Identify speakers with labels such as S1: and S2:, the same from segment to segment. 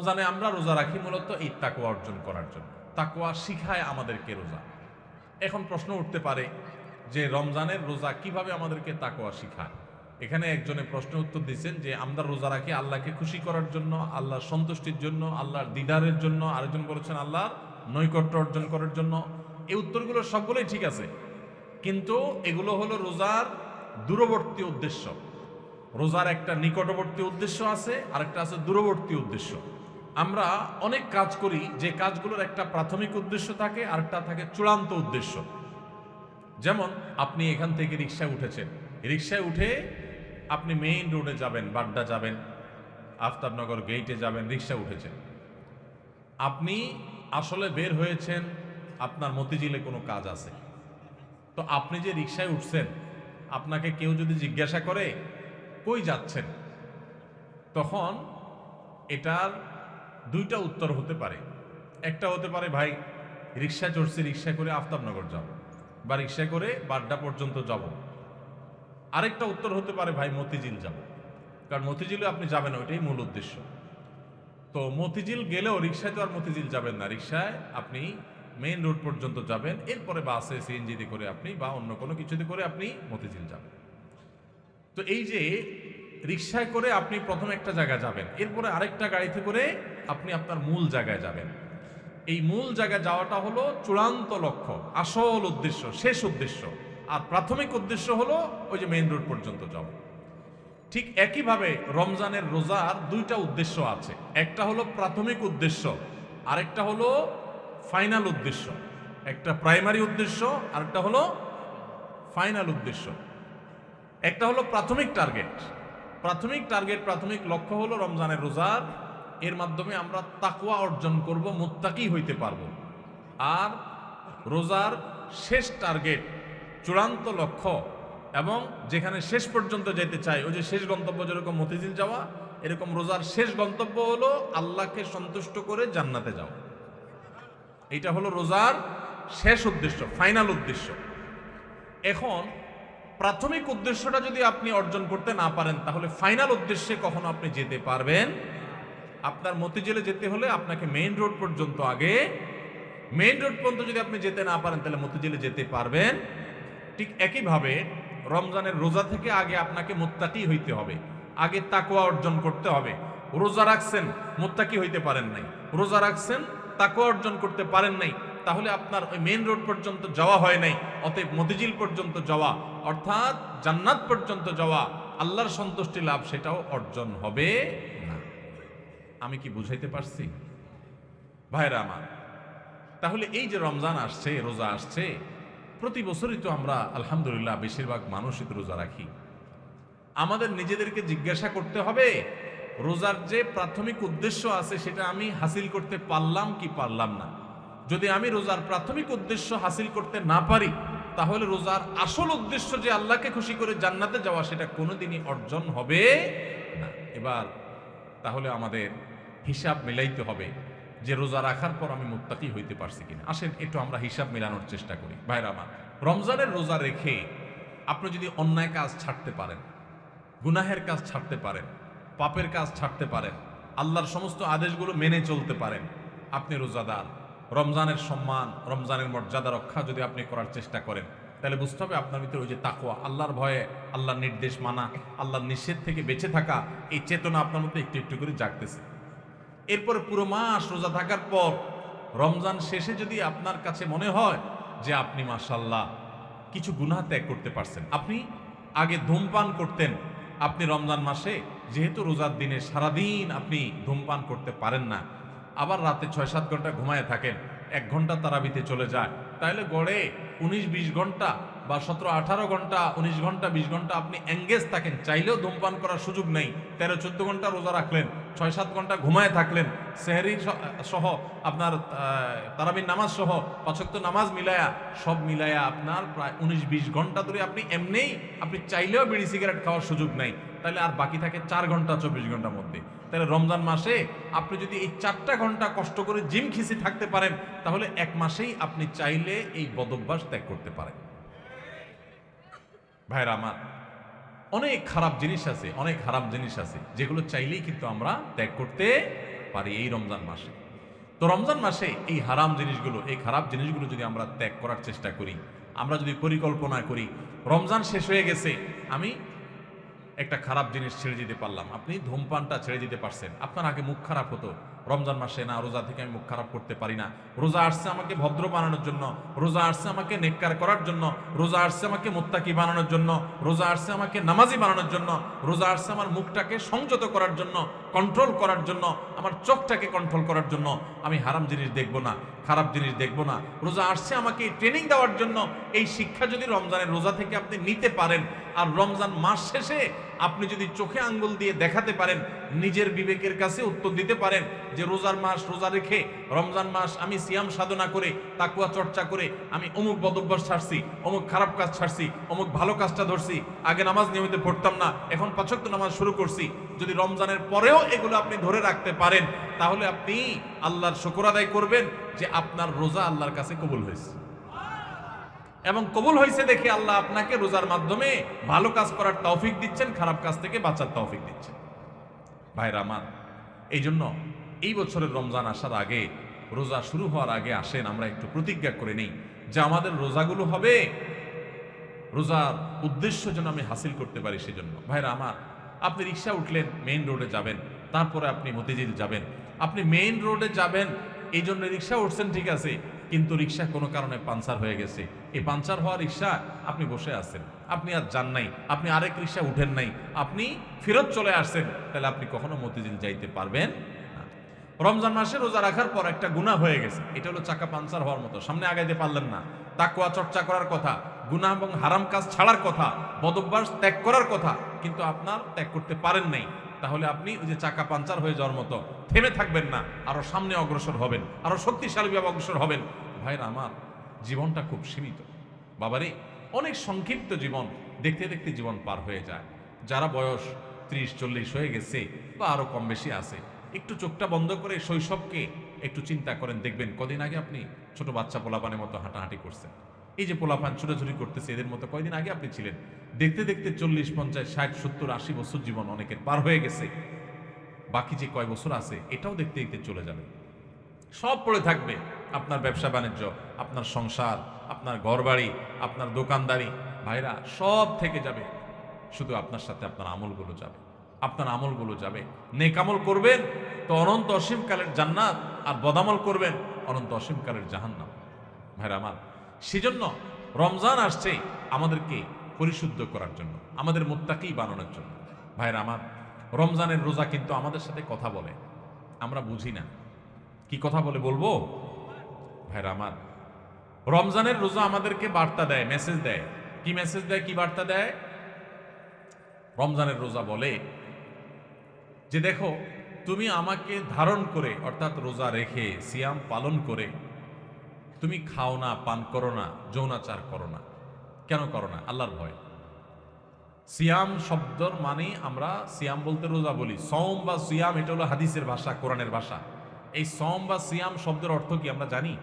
S1: রমজানে আমরা রোজা রাখি মূলত এই তাকওয়া অর্জন করার জন্য। তাকওয়া শিখায় আমাদেরকে রোজা। এখন প্রশ্ন উঠতে পারে যে রমজানের রোজা কিভাবে আমাদেরকে তাকওয়া শিখায়। এখানে একজনে প্রশ্ন উত্তর দিচ্ছেন যে আমরা রোজা রাখি আল্লাহকে খুশি করার জন্য, আল্লাহর সন্তুষ্টির জন্য, আল্লাহর দিদারের জন্য, আরেকজন বলেছেন আল্লাহর নৈকট্য অর্জন করার জন্য। এই উত্তরগুলো সবগুলোই ঠিক আছে, কিন্তু এগুলো হলো রোজার দূরবর্তী উদ্দেশ্য। রোজার একটা নিকটবর্তী উদ্দেশ্য আছে, আরেকটা আছে দূরবর্তী উদ্দেশ্য। আমরা অনেক কাজ করি যে কাজগুলোর একটা প্রাথমিক উদ্দেশ্য থাকে, আরেকটা থাকে চূড়ান্ত উদ্দেশ্য। যেমন আপনি এখান থেকে রিক্সায় উঠেছেন, রিক্সায় উঠে আপনি মেইন রোডে যাবেন, বাড্ডা যাবেন, আফতাবনগর গেইটে যাবেন, রিক্সা উঠেছেন। আপনি আসলে বের হয়েছেন, আপনার মতিঝিলে কোনো কাজ আছে। তো আপনি যে রিক্সায় উঠছেন, আপনাকে কেউ যদি জিজ্ঞাসা করে কই যাচ্ছেন, তখন এটার দুইটা উত্তর হতে পারে। একটা হতে পারে ভাই রিক্সা চড়ছি, রিক্সা করে আফতাবনগর যাব, বা রিক্সা করে বাড্ডা পর্যন্ত যাব। আরেকটা উত্তর হতে পারে ভাই মতিঝিল যাব, কারণ মতিঝিলে আপনি যাবেন, ওইটাই মূল উদ্দেশ্য। তো মতিঝিল গেলেও রিক্সায় তো আর মতিঝিল যাবেন না, রিক্সায় আপনি মেইন রোড পর্যন্ত যাবেন, এরপরে বাসে সিএনজিতে করে আপনি বা অন্য কোনো কিছুতে করে আপনি মতিঝিল যাবেন। তো এই যে রিক্সায় করে আপনি প্রথম একটা জায়গায় যাবেন, এরপরে আরেকটা গাড়িতে করে আপনি আপনার মূল জায়গায় যাবেন। এই মূল জায়গায় যাওয়াটা হলো চূড়ান্ত লক্ষ্য, আসল উদ্দেশ্য, শেষ উদ্দেশ্য। আর প্রাথমিক উদ্দেশ্য হলো ওই যে মেইন রোড পর্যন্ত যাওয়া। ঠিক একইভাবে রমজানের রোজার দুইটা উদ্দেশ্য আছে, একটা হলো প্রাথমিক উদ্দেশ্য, আরেকটা হলো ফাইনাল উদ্দেশ্য। একটা প্রাইমারি উদ্দেশ্য, আরেকটা হলো ফাইনাল উদ্দেশ্য। একটা হলো প্রাথমিক টার্গেট। প্রাথমিক লক্ষ্য হলো রমজানের রোজার, এর মাধ্যমে আমরা তাকওয়া অর্জন করব, মুত্তাকি হইতে পারবো। আর রোজার শেষ টার্গেট, চূড়ান্ত লক্ষ্য, এবং যেখানে শেষ পর্যন্ত যেতে চাই, ওই যে শেষ গন্তব্য যেরকম মতিঝিল যাওয়া, এরকম রোজার শেষ গন্তব্য হলো আল্লাহকে সন্তুষ্ট করে জান্নাতে যাওয়া। এটা হলো রোজার শেষ উদ্দেশ্য, ফাইনাল উদ্দেশ্য। এখন প্রাথমিক উদ্দেশ্যটা যদি আপনি অর্জন করতে না পারেন, তাহলে ফাইনাল উদ্দেশ্যে কখনো আপনি যেতে পারবেন। আপনার মতিঝিলে যেতে হলে আপনাকে মেইন রোড পর্যন্ত, আগে মেইন রোড পর্যন্ত যদি আপনি যেতে না পারেন, তাহলে মতিঝিলে যেতে পারবেন। ঠিক একইভাবে রমজানের রোজা থেকে আগে আপনাকে মুত্তাকি হইতে হবে, আগে তাকওয়া অর্জন করতে হবে। রোজা রাখছেন, মুত্তাকি হইতে পারেন নাই, রোজা রাখছেন, তাকওয়া অর্জন করতে পারেন নাই, তাহলে আপনার ওই মেইন রোড পর্যন্ত যাওয়া হয় নাই। অতএব মতিঝিল পর্যন্ত যাওয়া, অর্থাৎ জান্নাত পর্যন্ত যাওয়া, আল্লাহর সন্তুষ্টি লাভ, সেটাও অর্জন হবে না। আমি কি বুঝাইতে পারছি ভাইরা আমার? তাহলে এই যে রমজান আসছে, রোজা আসছে, প্রতি বছরই তো আমরা আলহামদুলিল্লাহ বেশিরভাগ মানুষই তো রোজা রাখি। আমাদের নিজেদেরকে জিজ্ঞাসা করতে হবে, রোজার যে প্রাথমিক উদ্দেশ্য আছে সেটা আমি হাসিল করতে পারলাম কি পারলাম না। যদি আমি রোজার প্রাথমিক উদ্দেশ্য হাসিল করতে না পারি, তাহলে রোজার আসল উদ্দেশ্য যে আল্লাহকে খুশি করে জান্নাতে যাওয়া, সেটা কোনোদিনই অর্জন হবে না। এবার তাহলে আমাদের হিসাব মিলাইতে হবে যে রোজা রাখার পর আমি মুত্তাকি হইতে পারছি কিনা। আসেন একটু আমরা হিসাব মিলানোর চেষ্টা করি ভাইরা আমার। রমজানের রোজা রেখে আপনি যদি অন্যায় কাজ ছাড়তে পারেন, গুনাহের কাজ ছাড়তে পারেন, পাপের কাজ ছাড়তে পারেন, আল্লাহর সমস্ত আদেশগুলো মেনে চলতে পারেন, আপনি রোজাদার। রমজানের সম্মান, রমজানের মর্যাদা রক্ষা যদি আপনি করার চেষ্টা করেন, তাহলে বুঝতে হবে আপনার ভিতরে ওই যে তাকওয়া, আল্লাহর ভয়ে, আল্লাহর নির্দেশ মানা, আল্লাহর নিষেধ থেকে বেঁচে থাকা, এই চেতনা আপনার মধ্যে একটু একটু করে জাগতেছে। এরপরে পুরো মাস রোজা থাকার পর রমজান শেষে যদি আপনার কাছে মনে হয় যে আপনি মাশাআল্লাহ কিছু গুনাহ ত্যাগ করতে পারছেন, আপনি আগে ধূমপান করতেন, আপনি রমজান মাসে যেহেতু রোজার দিনে সারাদিন আপনি ধূমপান করতে পারেন না, আবার রাতে 6-7 ঘন্টা ঘুমায় থাকেন, 1 ঘন্টা তারাবিতে চলে যায়, তাহলে গড়ে 19-20 ঘন্টা বা 17-18 ঘন্টা, 19 ঘন্টা 20 ঘন্টা আপনি এঙ্গেজ থাকেন, চাইলেও ধূমপান করার সুযোগ নেই। 13-14 ঘন্টা রোজা রাখলেন, 6-7 ঘন্টা ঘুমায় থাকলেন, সেহরি সহ আপনার তারাবির নামাজ সহ 5 ওয়াক্ত নামাজ মিলায়া, সব মিলায়া আপনার প্রায় 19-20 ঘন্টা ধরে আপনি এমনিই, আপনি চাইলেও বিড়ি সিগারেট খাওয়ার সুযোগ নাই, তাহলে আর বাকি থাকে 4 ঘন্টা 24 ঘন্টার মধ্যে। তাহলে রমজান মাসে আপনি যদি এই 4টা ঘন্টা কষ্ট করে জিম খিসি থাকতে পারেন, তাহলে 1 মাসেই আপনি চাইলে এই বদভ্যাস ত্যাগ করতে পারেন। ভাইরা আমার, অনেক খারাপ জিনিস আছে, অনেক হারাম জিনিস আছে, যেগুলো চাইলেই কিন্তু আমরা ত্যাগ করতে পারি এই রমজান মাসে। তো রমজান মাসে এই হারাম জিনিসগুলো, এই খারাপ জিনিসগুলো যদি আমরা ত্যাগ করার চেষ্টা করি, আমরা যদি পরিকল্পনা করি, রমজান শেষ হয়ে গেছে, আমি একটা খারাপ জিনিস ছেড়ে দিতে পারলাম। আপনি ধূমপানটা ছেড়ে দিতে পারছেন। আপনার আগে মুখ খারাপ হতো, রমজান মাসে না রোজা থেকে আমি মুখ খারাপ করতে পারি না, রোজা আসছে আমাকে ভদ্র বানানোর জন্য, রোজা আসছে আমাকে নেককার করার জন্য, রোজা আসছে আমাকে মুত্তাকি বানানোর জন্য, রোজা আসছে আমাকে নামাজি বানানোর জন্য, রোজা আসছে আমার মুখটাকে সংযত করার জন্য, কন্ট্রোল করার জন্য, আমার চোখটাকে কন্ট্রোল করার জন্য। আমি হারাম জিনিস দেখব না, খারাপ জিনিস দেখব না। রোজা আসছে আমাকে ট্রেনিং দেওয়ার জন্য। এই শিক্ষা যদি রমজানের রোজা থেকে আপনি নিতে পারেন, আর রমজান মাস শেষে আপনি যদি চোখে আঙ্গুল দিয়ে দেখাতে পারেন, নিজের বিবেকের কাছে উত্তর দিতে পারেন যে রোজার মাস রোজা রেখে, রমজান মাস আমি সিয়াম সাধনা করে, তাকওয়া চর্চা করে আমি অমুক বদভ্যাস ছাড়ছি, অমুক খারাপ কাজ ছাড়ছি, অমুক ভালো কাজটা ধরছি, আগে নামাজ নিয়মিত পড়তাম না, এখন ৫ ওয়াক্ত নামাজ শুরু করছি। যদি রমজানের পরেও এগুলো আপনি ধরে রাখতে পারেন, তাহলে আপনি আল্লাহর শুকর আদায় করবেন যে আপনার রোজা আল্লাহর কাছে কবুল হয়েছে। এবং কবুল হয়েছে দেখে আল্লাহ আপনাকে রোজার মাধ্যমে ভালো কাজ করার তৌফিক দিচ্ছেন, খারাপ কাজ থেকে বাঁচার তৌফিক দিচ্ছেন। ভাইরা আমার, এই জন্য এই বছরের রমজান আসার আগে, রোজা শুরু হওয়ার আগে আসেন আমরা একটু প্রতিজ্ঞা করে নিই যে আমাদের রোজাগুলো হবে, রোজার উদ্দেশ্য যেন আমি হাসিল করতে পারি। সেজন্য ভাইরা আমার, আপনি রিক্সা উঠলেন, মেইন রোডে যাবেন, তারপরে আপনি মতিঝিল যাবেন। আপনি মেইন রোডে যাবেন এই জন্য রিক্সা উঠছেন, ঠিক আছে, কিন্তু রিক্সা কোনো কারণে পাঞ্চার হয়ে গেছে। এই পাঞ্চার হওয়া রিক্সা আপনি বসে আছেন, আপনি আর যান নাই, আপনি আরেক রিক্সা উঠেন নাই, আপনি ফেরত চলে আসছেন, তাহলে আপনি কখনো মতিঝিল যাইতে পারবেন না। রমজান মাসে রোজা রাখার পর একটা গুনাহ হয়ে গেছে, এটা হলো চাকা পাঞ্চার হওয়ার মতো, সামনে আগাইতে পারলেন না। তাকওয়া চর্চা করার কথা, গুনাহ এবং হারাম কাজ ছাড়ার কথা, বদভ্যাস ত্যাগ করার কথা, কিন্তু আপনার ত্যাগ করতে পারেন নাই। তাহলে আপনি ওই যে চাকা পাঞ্চার হয়ে যাওয়ার মতো থেমে থাকবেন না, আরো সামনে অগ্রসর হবেন, আরো শক্তিশালীভাবে অগ্রসর হবেন। ভাইরা আমার, জীবনটা খুব সীমিত বাবারে, অনেক সংক্ষিপ্ত জীবন, দেখতে দেখতে জীবন পার হয়ে যায়। যারা বয়স 30-40 হয়ে গেছে বা আরো কম বেশি আছে, একটু চোখটা বন্ধ করে শৈশবকে একটু চিন্তা করেন, দেখবেন কদিন আগে আপনি ছোট বাচ্চা পোলাপানের মতো হাঁটাহাঁটি করছেন। এই যে পোলাপান ছোটাছুটি করতেছে, এদের মতো কয়দিন আগে আপনি ছিলেন। দেখতে দেখতে 40, 50, 60, 70, 80 বছর জীবন অনেকের পার হয়ে গেছে। বাকি যে কয় বছর আছে এটাও দেখতে দেখতে চলে যাবে। সব পড়ে থাকবে, আপনার ব্যবসা বাণিজ্য, আপনার সংসার, আপনার ঘরবাড়ি, আপনার দোকানদারি, ভাইরা সব থেকে যাবে। শুধু আপনার সাথে আপনার আমলগুলো যাবে, আপনার আমলগুলো যাবে। নেক আমল করবেন তো অনন্ত অসীমকালের জান্নাত, আর বদামল করবেন অনন্ত অসীমকালের জাহান্নাম। ভাইরা আমার, সেজন্য রমজান আসছে আমাদেরকে পরিশুদ্ধ করার জন্য, আমাদের মুত্তাকি বানানোর জন্য। ভাইরা আমার, রমজানের রোজা কিন্তু আমাদের সাথে কথা বলে, আমরা বুঝি না। কি কথা বলে বলবো? ভাইরা আমার, রমজানের রোজা আমাদেরকে বার্তা দেয়, মেসেজ দেয়। কি মেসেজ দেয়, কি বার্তা দেয়? রমজানের রোজা বলে যে দেখো, তুমি আমাকে ধারণ করে, অর্থাৎ রোজা রেখে সিয়াম পালন করে তুমি খাও না, পান করো না, যৌনাচার করো না। কেন করো না? আল্লাহর ভয়। সিয়াম শব্দর মানে, আমরা সিয়াম বলতে রোজা বলি, সওম বা সিয়াম এটা হলো হাদিসের ভাষা, কোরআনের ভাষা। এই সওম বা সিয়াম শব্দের অর্থ কি আমরা জানি?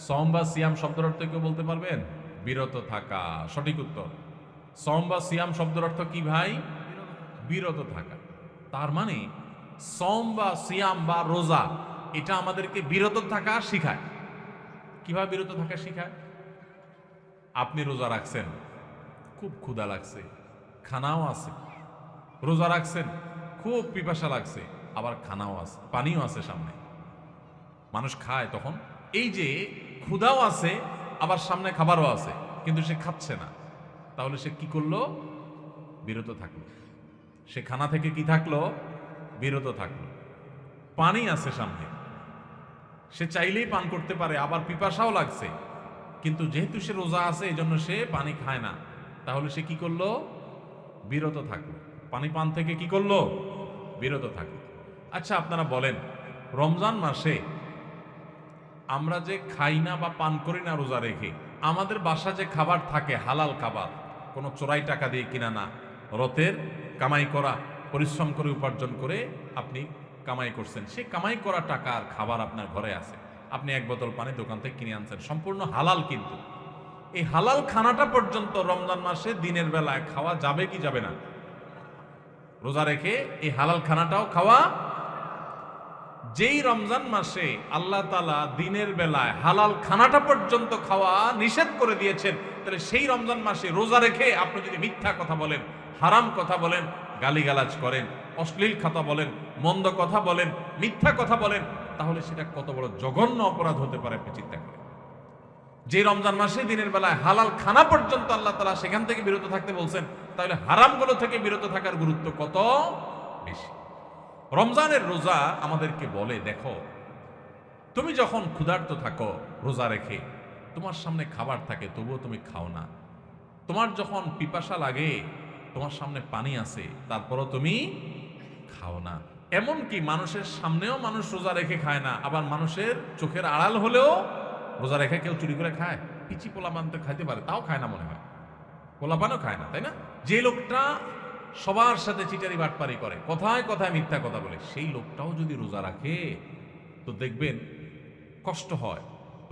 S1: সওম বা সিয়াম শব্দের অর্থ কেউ বলতে পারবেন? বিরত থাকা। সঠিক উত্তর। সওম বা সিয়াম শব্দের অর্থ কি ভাই? বিরত থাকা। তার মানে সওম বা সিয়াম বা রোজা এটা আমাদেরকে বিরত থাকা শিখায়। কিভাবে বিরত থাকা শিখায়? আপনি রোজা রাখছেন, খুব ক্ষুধা লাগছে, খানাও আছে। রোজা রাখছেন, খুব পিপাসা লাগছে, আবার খানাও আছে, পানিও আছে সামনে। মানুষ খায় তখন, এই যে ক্ষুধাও আছে আবার সামনে খাবারও আছে, কিন্তু সে খাচ্ছে না। তাহলে সে কি করলো? বিরত থাকলো। সে খানা থেকে কি থাকলো? বিরত থাকলো। পানি আছে সামনে, সে চাইলেই পান করতে পারে, আবার পিপাসাও লাগছে, কিন্তু যেহেতু সে রোজা আছে এই জন্য সে পানি খায় না। তাহলে সে কি করলো? বিরত থাকলো। পানি পান থেকে কি করলো? বিরত থাকলো। আচ্ছা, আপনারা বলেন, রমজান মাসে আমরা যে খাই না বা পান করি না রোজা রেখে, আমাদের বাসা যে খাবার থাকে হালাল খাবার, কোনো চোরাই টাকা দিয়ে কিনা না, রতের কামাই করা, পরিশ্রম করে উপার্জন করে আপনি কামাই করছেন, সেই কামাই করা টাকার খাবার আপনার ঘরে আছে। আপনি এক বোতল পানি দোকান থেকে কিনে আনছেন, সম্পূর্ণ হালাল, কিন্তু এই হালাল খানাটা পর্যন্ত রমজান মাসে দিনের বেলায় খাওয়া যাবে কি যাবে না? রোজা রেখে এই হালাল খানাটাও খাওয়া যেই রমজান মাসে আল্লাহ তাআলা দিনের বেলায় হালাল খানাটা পর্যন্ত খাওয়া নিষেধ করে দিয়েছেন, তাহলে সেই রমজান মাসে রোজা রেখে আপনি যদি মিথ্যা কথা বলেন, হারাম কথা বলেন, গালিগালাজ করেন, অশ্লীল কথা বলেন, মন্দ কথা বলেন, মিথ্যা কথা বলেন, তাহলে সেটা কত বড় জঘন্য অপরাধ হতে পারে আপনি চিন্তা করেন। যে রমজান মাসে দিনের বেলায় হালাল খানা পর্যন্ত আল্লাহ তাআলা সেখান থেকে বিরত থাকতে বলছেন, তাহলে হারামগুলো থেকে বিরত থাকার গুরুত্ব কত বেশি। রমজানের রোজা আমাদেরকে বলে, দেখো তুমি যখন ক্ষুধার্ত থাকো রোজা রেখে, তোমার সামনে খাবার থাকে তবুও তুমি খাও না। তোমার যখন পিপাসা লাগে, তোমার সামনে পানি আছে, তারপরও তুমি খাও না। এমনকি মানুষের সামনেও মানুষ রোজা রেখে খায় না, আবার মানুষের চোখের আড়াল হলেও রোজা রেখে কেউ চুরি করে খায়। পিচি পোলাপান তো খাইতে পারে, তাও খায় না মনে হয়, পোলাপানও খায় না, তাই না? যে লোকটা সবার সাথে চিটারি বাটপারি করে, কথায় কথায় মিথ্যা কথা বলে, সেই লোকটাও যদি রোজা রাখে তো দেখবেন কষ্ট হয়।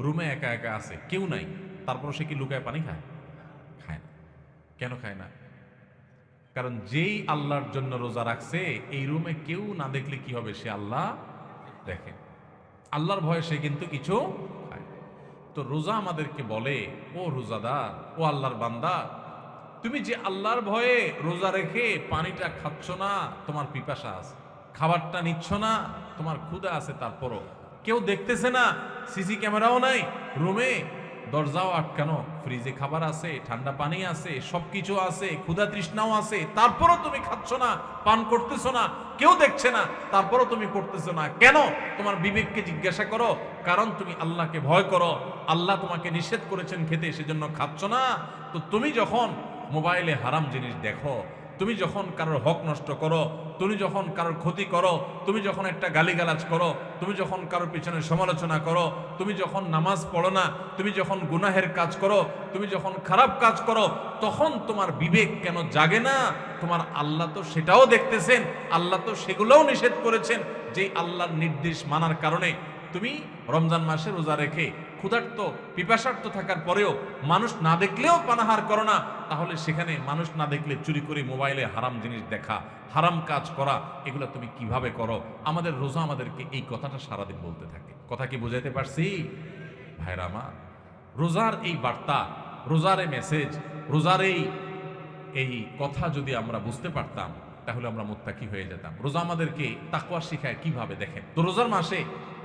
S1: রুমে একা একা আছে, কেউ নাই, তারপর সে কি লুকায় পানি খায়? খায় না। কেন খায় না? কারণ যেই আল্লাহর জন্য রোজা রাখছে, এই রুমে কেউ না দেখলে কি হবে, সে আল্লাহ দেখে, আল্লাহর ভয়ে সে কিন্তু কিছু খায়। তো রোজা আমাদেরকে বলে, ও রোজাদার, ও আল্লাহর বান্দা, তুমি যে আল্লাহর ভয়ে রোজা রেখে পানিটা খাচ্ছ না, তোমার পিপাসা আছে, খাবারটা নিচ্ছ না, তোমার ক্ষুধা আছে, তারপরও কেউ দেখতেছে না, সিসি ক্যামেরাও নাই, রুমে দরজাও আটকানো, ফ্রিজে খাবার আছে, ঠান্ডা পানি আছে, সবকিছু আছে, ক্ষুধা তৃষ্ণাও আছে, তারপরও তুমি খাচ্ছ না, পান করতেছ না, কেউ দেখছে না, তারপরও তুমি করতেছ না কেন? তোমার বিবেককে জিজ্ঞাসা করো। কারণ তুমি আল্লাহকে ভয় করো, আল্লাহ তোমাকে নিষেধ করেছেন খেতে, সেজন্য খাচ্ছ না। তো তুমি যখন মোবাইলে হারাম জিনিস দেখো, তুমি যখন কারোর হক নষ্ট করো, তুমি যখন কারোর ক্ষতি করো, তুমি যখন একটা গালিগালাজ করো, তুমি যখন কারোর পিছনে সমালোচনা করো, তুমি যখন নামাজ পড়ো না, তুমি যখন গুনাহের কাজ করো, তুমি যখন খারাপ কাজ করো, তখন তোমার বিবেক কেন জাগে না? তোমার আল্লাহ তো সেটাও দেখতেছেন, আল্লাহ তো সেগুলোও নিষেধ করেছেন। যেই আল্লাহর নির্দেশ মানার কারণে তুমি রমজান মাসে রোজা রেখে ক্ষুধার্ত পিপাসার্ত থাকার পরেও মানুষ না দেখলেও পানাহার করো না, তাহলে সেখানে মানুষ না দেখলে চুরি করে মোবাইলে হারাম জিনিস দেখা, হারাম কাজ করা, এগুলো তুমি কিভাবে করো? আমাদের রোজা আমাদেরকে এই কথাটা সারাদিন বলতে থাকে। কথা কি বুঝাইতে পারছি ভাইরা আমার? রোজার এই বার্তা, রোজার এই মেসেজ, রোজার এই কথা যদি আমরা বুঝতে পারতাম, তাহলে আমরা মুত্তাকি হয়ে যেতাম। রোজা আমাদেরকে তাকওয়া শিখায় কিভাবে, দেখেন তো। রোজার মাসে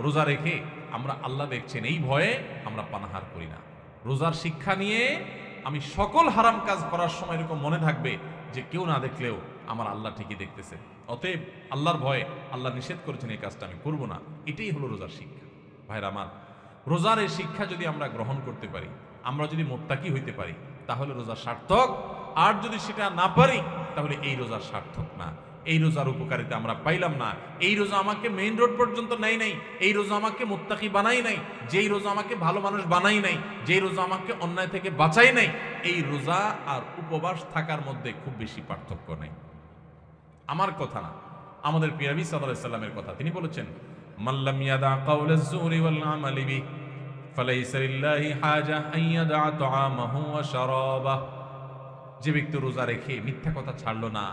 S1: রোজা রেখে আমরা, আল্লাহ দেখছেন, এই ভয়ে আমরা পানাহার করি না। রোজার শিক্ষা নিয়ে আমি সকল হারাম কাজ করার সময় এরকম মনে থাকবে যে কেউ না দেখলেও আমার আল্লাহ ঠিকই দেখতেছে, অতএব আল্লাহর ভয়ে আল্লাহ নিষেধ করেছেন এই কাজটা আমি করব না। এটাই হলো রোজার শিক্ষা। ভাইরা আমার, রোজার এই শিক্ষা যদি আমরা গ্রহণ করতে পারি, আমরা যদি মুত্তাকি হইতে পারি, তাহলে রোজা সার্থক। আর যদি সেটা না পারি, তাহলে এই রোজা সার্থক না, এই রোজার উপকারিতা আমরা পাইলাম না। এই রোজা আমাকে মেইন রোড পর্যন্ত নেয় নাই, এই রোজা আমাকে মুত্তাকি বানাই নাই, যেই রোজা আমাকে ভালো মানুষ বানাই নাই, যেই রোজা আমাকে অন্যায় থেকে বাঁচাই নাই, এই রোজা আর উপবাস থাকার মধ্যে খুব বেশি পার্থক্য নেই। আমার কথা না, আমাদের প্রিয় নবী সাল্লাল্লাহু আলাইহি সাল্লামের কথা। তিনি বলেছেন, মাল্লাম ইয়াদা কাওলাজ যুরি ওয়াল আমালি বি ফালাইসা লিল্লাহি হাজা আন ইয়াদা তাআমাহু ওয়া শারাবাহু। যে ব্যক্তি রোজা রেখে মিথ্যা কথা ছাড়লো না,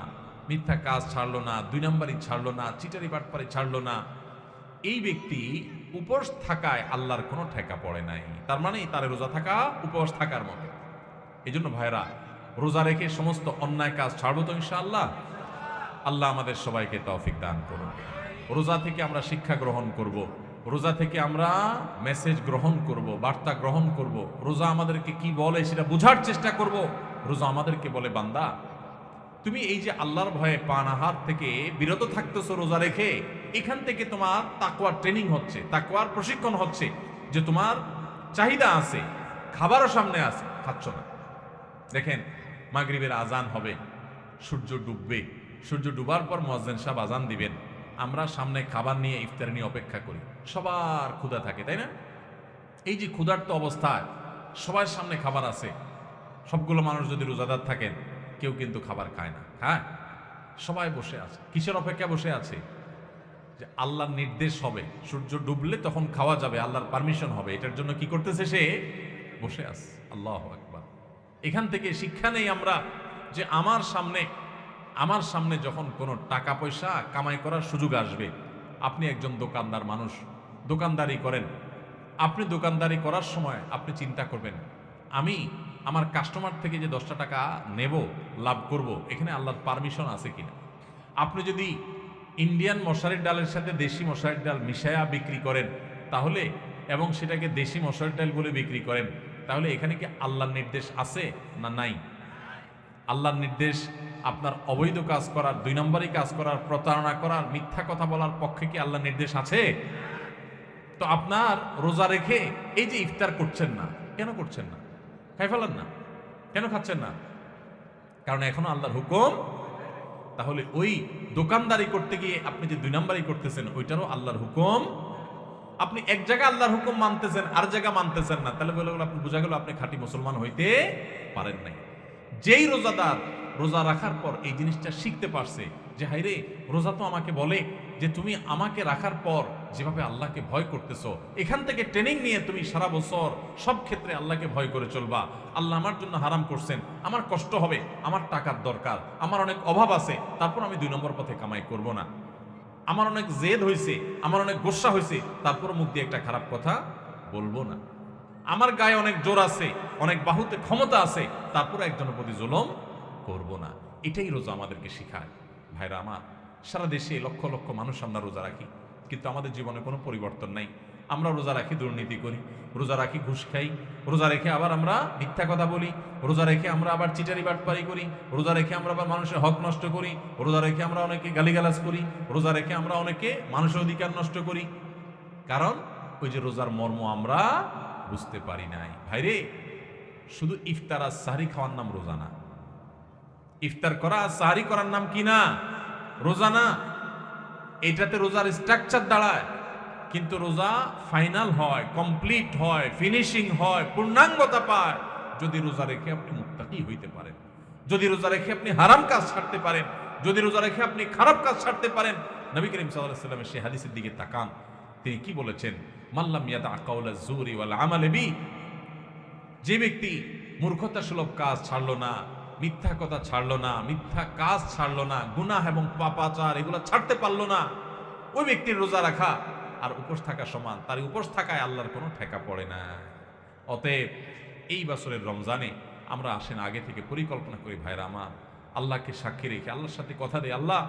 S1: মিথ্যা কাজ ছাড়লো না, দুই নাম্বারি ছাড়লো না, চিটারি বাটপারি ছাড়লো না, এই ব্যক্তি উপবাস থাকায় আল্লাহর কোনো ঠেকা পড়ে নাই। তার মানে তার রোজা থাকা উপবাস থাকার মতো। এই জন্য ভাইরা, রোজা রেখে সমস্ত অন্যায় কাজ ছাড়বো তো ইনশাআল্লাহ। আল্লাহ আমাদের সবাইকে তৌফিক দান করুন। রোজা থেকে আমরা শিক্ষা গ্রহণ করব, রোজা থেকে আমরা মেসেজ গ্রহণ করব, বার্তা গ্রহণ করব। রোজা আমাদেরকে কি বলে সেটা বোঝার চেষ্টা করব। রোজা আমাদেরকে বলে, বান্দা তুমি এই যে আল্লাহর ভয়ে পানাহার থেকে বিরত থাকতেছো রোজা রেখে, এখান থেকে তোমার তাকওয়ার ট্রেনিং হচ্ছে, তাকওয়ার প্রশিক্ষণ হচ্ছে, যে তোমার চাহিদা আছে, খাবারও সামনে আছে, খাচ্ছ না। দেখেন, মাগরিবের আজান হবে, সূর্য ডুববে, সূর্য ডুবার পর মুয়াজ্জিন সাহেব আজান দিবেন, আমরা সামনে খাবার নিয়ে, ইফতার নিয়ে অপেক্ষা করি। সবার ক্ষুধা থাকে, তাই না? এই যে ক্ষুধার্ত অবস্থায় সবার সামনে খাবার আছে, সবগুলো মানুষ যদি রোজাদার থাকেন, কেউ কিন্তু খাবার খায় না। হ্যাঁ, সবাই বসে আছে। কিসের অপেক্ষা বসে আছে? যে আল্লাহর নির্দেশ হবে, সূর্য ডুবলে তখন খাওয়া যাবে, আল্লাহর পারমিশন হবে, এটার জন্য কি করতেছে? সে বসে আছে। আল্লাহু আকবার। এখান থেকে শিক্ষা নেই আমরা যে আমার সামনে যখন কোনো টাকা পয়সা কামাই করার সুযোগ আসবে, আপনি একজন দোকানদার মানুষ, দোকানদারি করেন। আপনি দোকানদারি করার সময় আপনি চিন্তা করবেন, আমি আমার কাস্টমার থেকে যে 10টা টাকা নেব, লাভ করব, এখানে আল্লাহর পারমিশন আছে কিনা। আপনি যদি ইন্ডিয়ান মশারির ডালের সাথে দেশি মশারির ডাল মিশায়া বিক্রি করেন তাহলে, এবং সেটাকে দেশি মশারির ডাল বলে বিক্রি করেন, তাহলে এখানে কি আল্লাহর নির্দেশ আছে না নাই? আল্লাহর নির্দেশ আপনার অবৈধ কাজ করার, 2 নম্বরই কাজ করার, প্রতারণা করার, মিথ্যা কথা বলার পক্ষে কি আল্লাহর নির্দেশ আছে? তো আপনার রোজা রেখে এই যে ইফতার করছেন না, কেন করছেন না? খাই ফেলেন না, কেন খাচ্ছেন না? কারণ এখনো আল্লাহর হুকুম। তাহলে ওই দোকানদারি করতে গিয়ে আপনি যে 2 নম্বরই করতেছেন, ওইটারও আল্লাহর হুকুম। আপনি এক জায়গায় আল্লাহর হুকুম মানতেছেন, আর জায়গা মানতেছেন না, তাহলে বলে আপনি বোঝা গেল আপনি খাঁটি মুসলমান হইতে পারেন নাই। যেই রোজাদার রোজা রাখার পর এই জিনিসটা শিখতে পারছে যে হাইরে, রোজা তো আমাকে বলে যে তুমি আমাকে রাখার পর যেভাবে আল্লাহকে ভয় করতেছো, এখান থেকে ট্রেনিং নিয়ে তুমি সারা বছর সব ক্ষেত্রে আল্লাহকে ভয় করে চলবা। আল্লাহ আমার জন্য হারাম করছেন, আমার কষ্ট হবে, আমার টাকার দরকার, আমার অনেক অভাব আছে, তারপর আমি 2 নম্বর পথে কামাই করব না। আমার অনেক জেদ হয়েছে, আমার অনেক গোস্সা হয়েছে, তারপর মুখ দিয়ে একটা খারাপ কথা বলবো না। আমার গায়ে অনেক জোর আছে, অনেক বাহুতে ক্ষমতা আছে, তারপর একজনের প্রতি জুলুম করব না। এটাই রোজা আমাদেরকে শিখায়। ভাইরা আমার, সারা দেশে লক্ষ লক্ষ মানুষ আমরা রোজা রাখি, কিন্তু আমাদের জীবনে কোনো পরিবর্তন নাই। আমরা রোজা রাখি দুর্নীতি করি, রোজা রাখি ঘুষ খাই, রোজা রেখে আবার আমরা মিথ্যা কথা বলি, রোজা রেখে আমরা আবার চিটারি বাটপারি করি, রোজা রেখে আমরা আবার মানুষের হক নষ্ট করি, রোজা রেখে আমরা অনেকে গালিগালাজ করি, রোজা রেখে আমরা অনেকে মানুষের অধিকার নষ্ট করি। কারণ ওই যে রোজার মর্ম আমরা বুঝতে পারি নাই। ভাইরে, শুধু ইফতার আর সাহরি খাওয়ার নাম রোজা না। ইফতার করা আর সাহরি করার নাম কি না? রোজা না। এটাতে রোজার স্ট্রাকচার দাঁড়ায়, কিন্তু রোজা ফাইনাল হয়, কমপ্লিট হয়, ফিনিশিং হয়, পূর্ণাঙ্গতা পায় যদি রোজা রেখে আপনি মুত্তাকি হইতে পারেন, যদি রোজা রেখে আপনি হারাম কাজ ছাড়তে পারেন, যদি রোজা রেখে আপনি খারাপ কাজ ছাড়তে পারেন। নবী করিম সাল্লাল্লাহু আলাইহি ওয়াসাল্লামের সেই হাদিসের দিকে তাকান, তিনি কি বলেছেন? মাল্লাম ইয়াদা কাওলা যুরি ওয়াল আমাল বি, যে ব্যক্তি মূর্খতা সুলভ কাজ ছাড়লো না, মিথ্যা কথা ছাড়লো না, মিথ্যা কাজ ছাড়লো না, গুনাহ এবং পাপাচার এগুলো ছাড়তে পারলো না, ওই ব্যক্তির রোজা রাখা আর উপোস থাকা সমান। তার উপোস থাকায় আল্লাহর কোনো ঠেকা পড়ে না। অতএব এই বছরের রমজানে আমরা আসেন আগে থেকে পরিকল্পনা করি, ভাইরা আমার, আল্লাহকে সাক্ষী রেখে আল্লাহর সাথে কথা দেই, আল্লাহ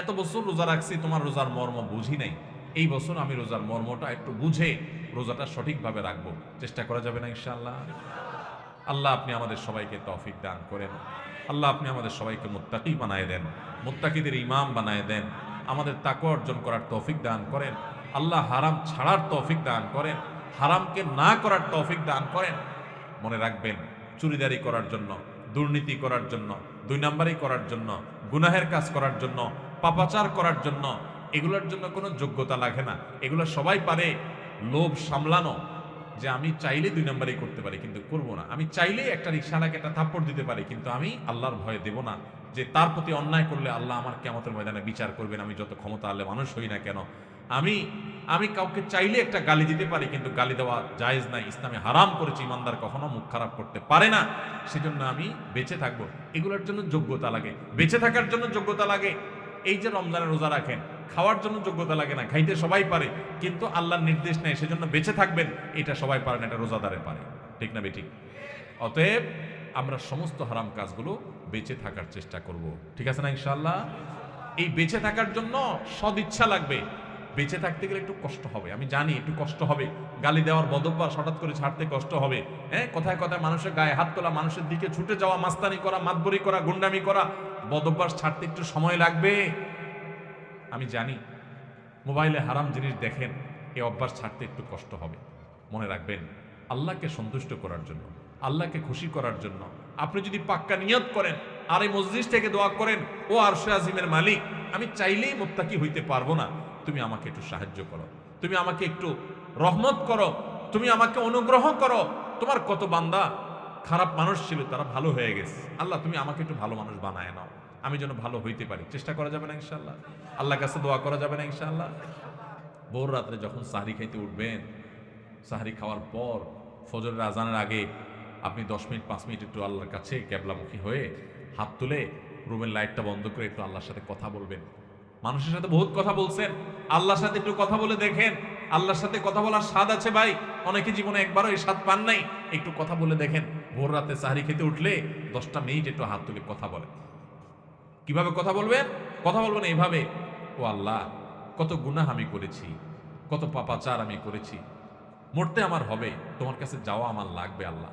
S1: এত বছর রোজা রাখছি, তোমার রোজার মর্ম বুঝি নাই, এই বছর আমি রোজার মর্মটা একটু বুঝে রোজাটা সঠিকভাবে রাখবো। চেষ্টা করা যাবে না ইনশাআল্লাহ? আল্লাহ আপনি আমাদের সবাইকে তৌফিক দান করেন। আল্লাহ আপনি আমাদের সবাইকে মুত্তাকি বানায় দেন, মুত্তাকিদের ইমাম বানায় দেন, আমাদের তাকওয়া অর্জন করার তৌফিক দান করেন। আল্লাহ হারাম ছাড়ার তৌফিক দান করেন, হারামকে না করার তৌফিক দান করেন। মনে রাখবেন, চুরিদারি করার জন্য, দুর্নীতি করার জন্য, 2 নম্বরই করার জন্য, গুনাহের কাজ করার জন্য, পাপাচার করার জন্য, এগুলোর জন্য কোনো যোগ্যতা লাগে না। এগুলো সবাই পারে। লোভ সামলানো, যে আমি চাইলে 2 নম্বরই করতে পারি কিন্তু করব না, আমি চাইলেই একটা রিকশাওয়ালাকে একটা থাপ্পড় দিতে পারি কিন্তু আমি আল্লাহর ভয়ে দেব না, যে তার প্রতি অন্যায় করলে আল্লাহ আমার কিয়ামতের ময়দানে বিচার করবেন, আমি যত ক্ষমতা আল্লাহ মানুষ হই না কেন। আমি কাউকে চাইলে একটা গালি দিতে পারি কিন্তু গালি দেওয়া জায়েজ নাই, ইসলামে হারাম করেছে, ইমানদার কখনো মুখ খারাপ করতে পারে না, সেজন্য আমি বেঁচে থাকবো। এগুলোর জন্য যোগ্যতা লাগে, বেঁচে থাকার জন্য যোগ্যতা লাগে। এই যে রমজানের রোজা রাখেন, খাওয়ার জন্য যোগ্যতা লাগে না, খাইতে সবাই পারে, কিন্তু আল্লাহর নির্দেশ নেই, সেজন্য বেঁচে থাকবেন, এটা সবাই পারে না, এটা রোজাদারে পারে। ঠিক না বেঠিক? অতএব আমরা সমস্ত হারাম কাজগুলো বেঁচে থাকার চেষ্টা করব। ঠিক আছে না ইনশাআল্লাহ? এই বেঁচে থাকার জন্য সদিচ্ছা লাগবে। বেঁচে থাকতে গেলে একটু কষ্ট হবে, আমি জানি একটু কষ্ট হবে। গালি দেওয়ার বদভ্যাস হঠাৎ করে ছাড়তে কষ্ট হবে। হ্যাঁ, কথায় কথায় মানুষের গায়ে হাত তোলা, মানুষের দিকে ছুটে যাওয়া, মাস্তানি করা, মাতবরি করা, গুন্ডামি করা, বদভ্যাস ছাড়তে একটু সময় লাগবে। আমি জানি মোবাইলে হারাম জিনিস দেখেন, এই অভ্যাস ছাড়তে একটু কষ্ট হবে। মনে রাখবেন, আল্লাহকে সন্তুষ্ট করার জন্য, আল্লাহকে খুশি করার জন্য আপনি যদি পাক্কা নিয়ত করেন আর এই মজলিস থেকে দোয়া করেন, ও আরশে আজিমের মালিক, আমি চাইলেই মুত্তাকি হইতে পারবো না, তুমি আমাকে একটু সাহায্য করো, তুমি আমাকে একটু রহমত করো, তুমি আমাকে অনুগ্রহ করো। তোমার কত বান্দা খারাপ মানুষ ছিল, তারা ভালো হয়ে গেছে, আল্লাহ তুমি আমাকে একটু ভালো মানুষ বানায় নাও, আমি যেন ভালো হইতে পারি। চেষ্টা করা যাবে না ইনশাআল্লাহ? আল্লাহর কাছে দোয়া করা যাবে না ইনশাআল্লাহ? ভোর রাত্রে যখন সাহরি খাইতে উঠবেন, সাহরি খাওয়ার পর ফজরের আজানের আগে আপনি 10 মিনিট 5 মিনিট একটু আল্লাহর কাছে ক্যাবলামুখী হয়ে হাত তুলে রুমের লাইটটা বন্ধ করে একটু আল্লাহর সাথে কথা বলবেন। মানুষের সাথে বহুত কথা বলছেন, আল্লাহর সাথে একটু কথা বলে দেখেন। আল্লাহর সাথে কথা বলার স্বাদ আছে ভাই, অনেকে জীবনে একবারও এই স্বাদ পান নাই। একটু কথা বলে দেখেন, ভোর রাতে সাহরি খেতে উঠলে 10টা মিনিট একটু হাত তুলে কথা বলেন। কিভাবে কথা বলবেন? কথা বলবেন এইভাবে, ও আল্লাহ, কত গুনাহ আমি করেছি, কত পাপাচার আমি করেছি, মরতে আমার হবে, তোমার কাছে যাওয়া আমার লাগবে আল্লাহ।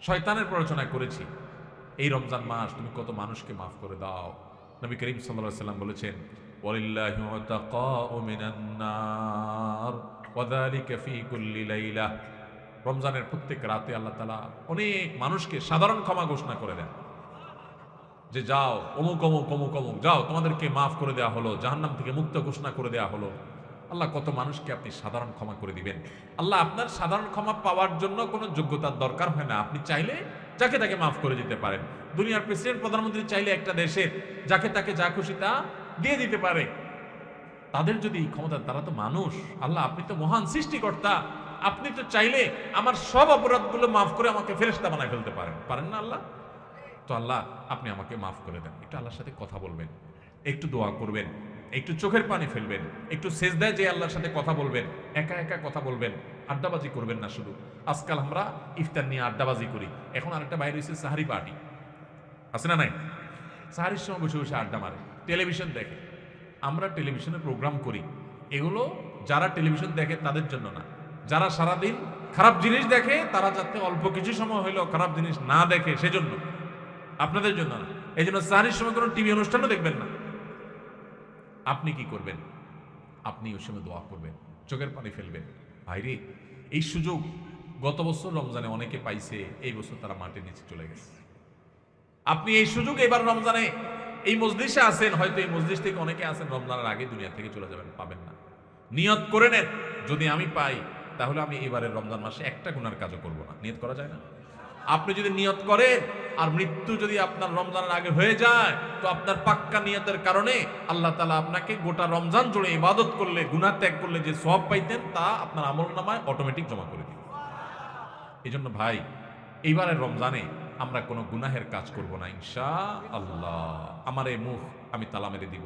S1: শয়তানের প্ররোচনা করেছি, এই রমজান মাস তুমি কত মানুষকে মাফ করে দাও। নবী করিম সাল্লাল্লাহু আলাইহি ওয়াসাল্লাম বলেছেন, ওয়ালিল্লাহি উতাকাউ মিনান নার ওয়া যালিকা ফি কুল্লি লাইলা। রমজানের প্রত্যেক রাতে আল্লাহ তাআলা অনেক মানুষকে সাধারণ ক্ষমা ঘোষণা করে দেন, যে যাও অমুক অমুক অমুক অমুক যাও, তোমাদেরকে মাফ করে দেওয়া হলো, জাহান্নাম থেকে মুক্ত ঘোষণা করে দেওয়া হলো। আল্লাহ কত মানুষকে আপনি সাধারণ ক্ষমা করে দিবেন। আল্লাহ আপনার সাধারণ ক্ষমা পাওয়ার জন্য কোনো যোগ্যতার দরকার হয় না, আপনি চাইলে যাকে তাকে মাফ করে দিতে পারেন। দুনিয়ার প্রেসিডেন্ট প্রধানমন্ত্রী চাইলে একটা দেশের যাকে তাকে যা খুশি তা দিয়ে দিতে পারে। তাদের যদি এই ক্ষমতা, তারা তো মানুষ। আল্লাহ আপনি তো মহান সৃষ্টিকর্তা, আপনি তো চাইলে আমার সব অপরাধগুলো মাফ করে আমাকে ফেরেশতা বানায় ফেলতে পারেন, পারেন না আল্লাহ? তো আল্লাহ আপনি আমাকে মাফ করে দেন। একটু আল্লাহর সাথে কথা বলবেন, একটু দোয়া করবেন, একটু চোখের পানি ফেলবেন, একটু সেজদায় যে আল্লাহর সাথে কথা বলবেন, একা একা কথা বলবেন, আড্ডাবাজি করবেন না শুধু। আজকাল আমরা ইফতার নিয়ে আড্ডাবাজি করি, এখন আরেকটা বাইরে হয়েছে সাহারি পার্টি, আছে না নাই? সাহারির সময় বসে বসে আড্ডা মারে, টেলিভিশন দেখে। আমরা টেলিভিশনে প্রোগ্রাম করি, এগুলো যারা টেলিভিশন দেখে তাদের জন্য না, যারা সারাদিন খারাপ জিনিস দেখে তারা যাতে অল্প কিছু সময় হইলেও খারাপ জিনিস না দেখে সেজন্য, আপনাদের জন্য না। এই জন্য সাহারির সময় কোনো টিভি অনুষ্ঠানও দেখবেন না। আপনি কি করবেন? আপনি ওই সময় দোয়া করবেন, চোখের পানি ফেলবেন। ভাইরে, এই সুযোগ গত বছর রমজানে অনেকে পাইছে, এই বছর তারা মাটির নিচে চলে গেছে। আপনি এই সুযোগ এবার রমজানে এই মজলিসে আছেন, হয়তো এই মজলিস থেকে অনেকে আছেন রমজানের আগে দুনিয়া থেকে চলে যাবেন, পাবেন না। নিয়ত করে নেন, যদি আমি পাই তাহলে আমি এবারের রমজান মাসে একটা গুনার কাজও করব না। নিয়ত করা যায় না? আপনি যদি নিয়ত করেন আর মৃত্যু যদি আপনার রমজানের আগে হয়ে যায়, তো আপনার পাক্কা নিয়তের কারণে আল্লাহ তাআলা আপনাকে গোটা রমজান জুড়ে ইবাদত করলে, গুনাহ ত্যাগ করলে যে সওয়াব পাইতেন তা আপনার আমলনামায় অটোমেটিক জমা করে দিবে। এই জন্য ভাই, এইবারের রমজানে আমরা কোনো গুনাহের কাজ করব না ইনশাআল্লাহ। আমার এই মুখ আমি তালা মেরে দিব,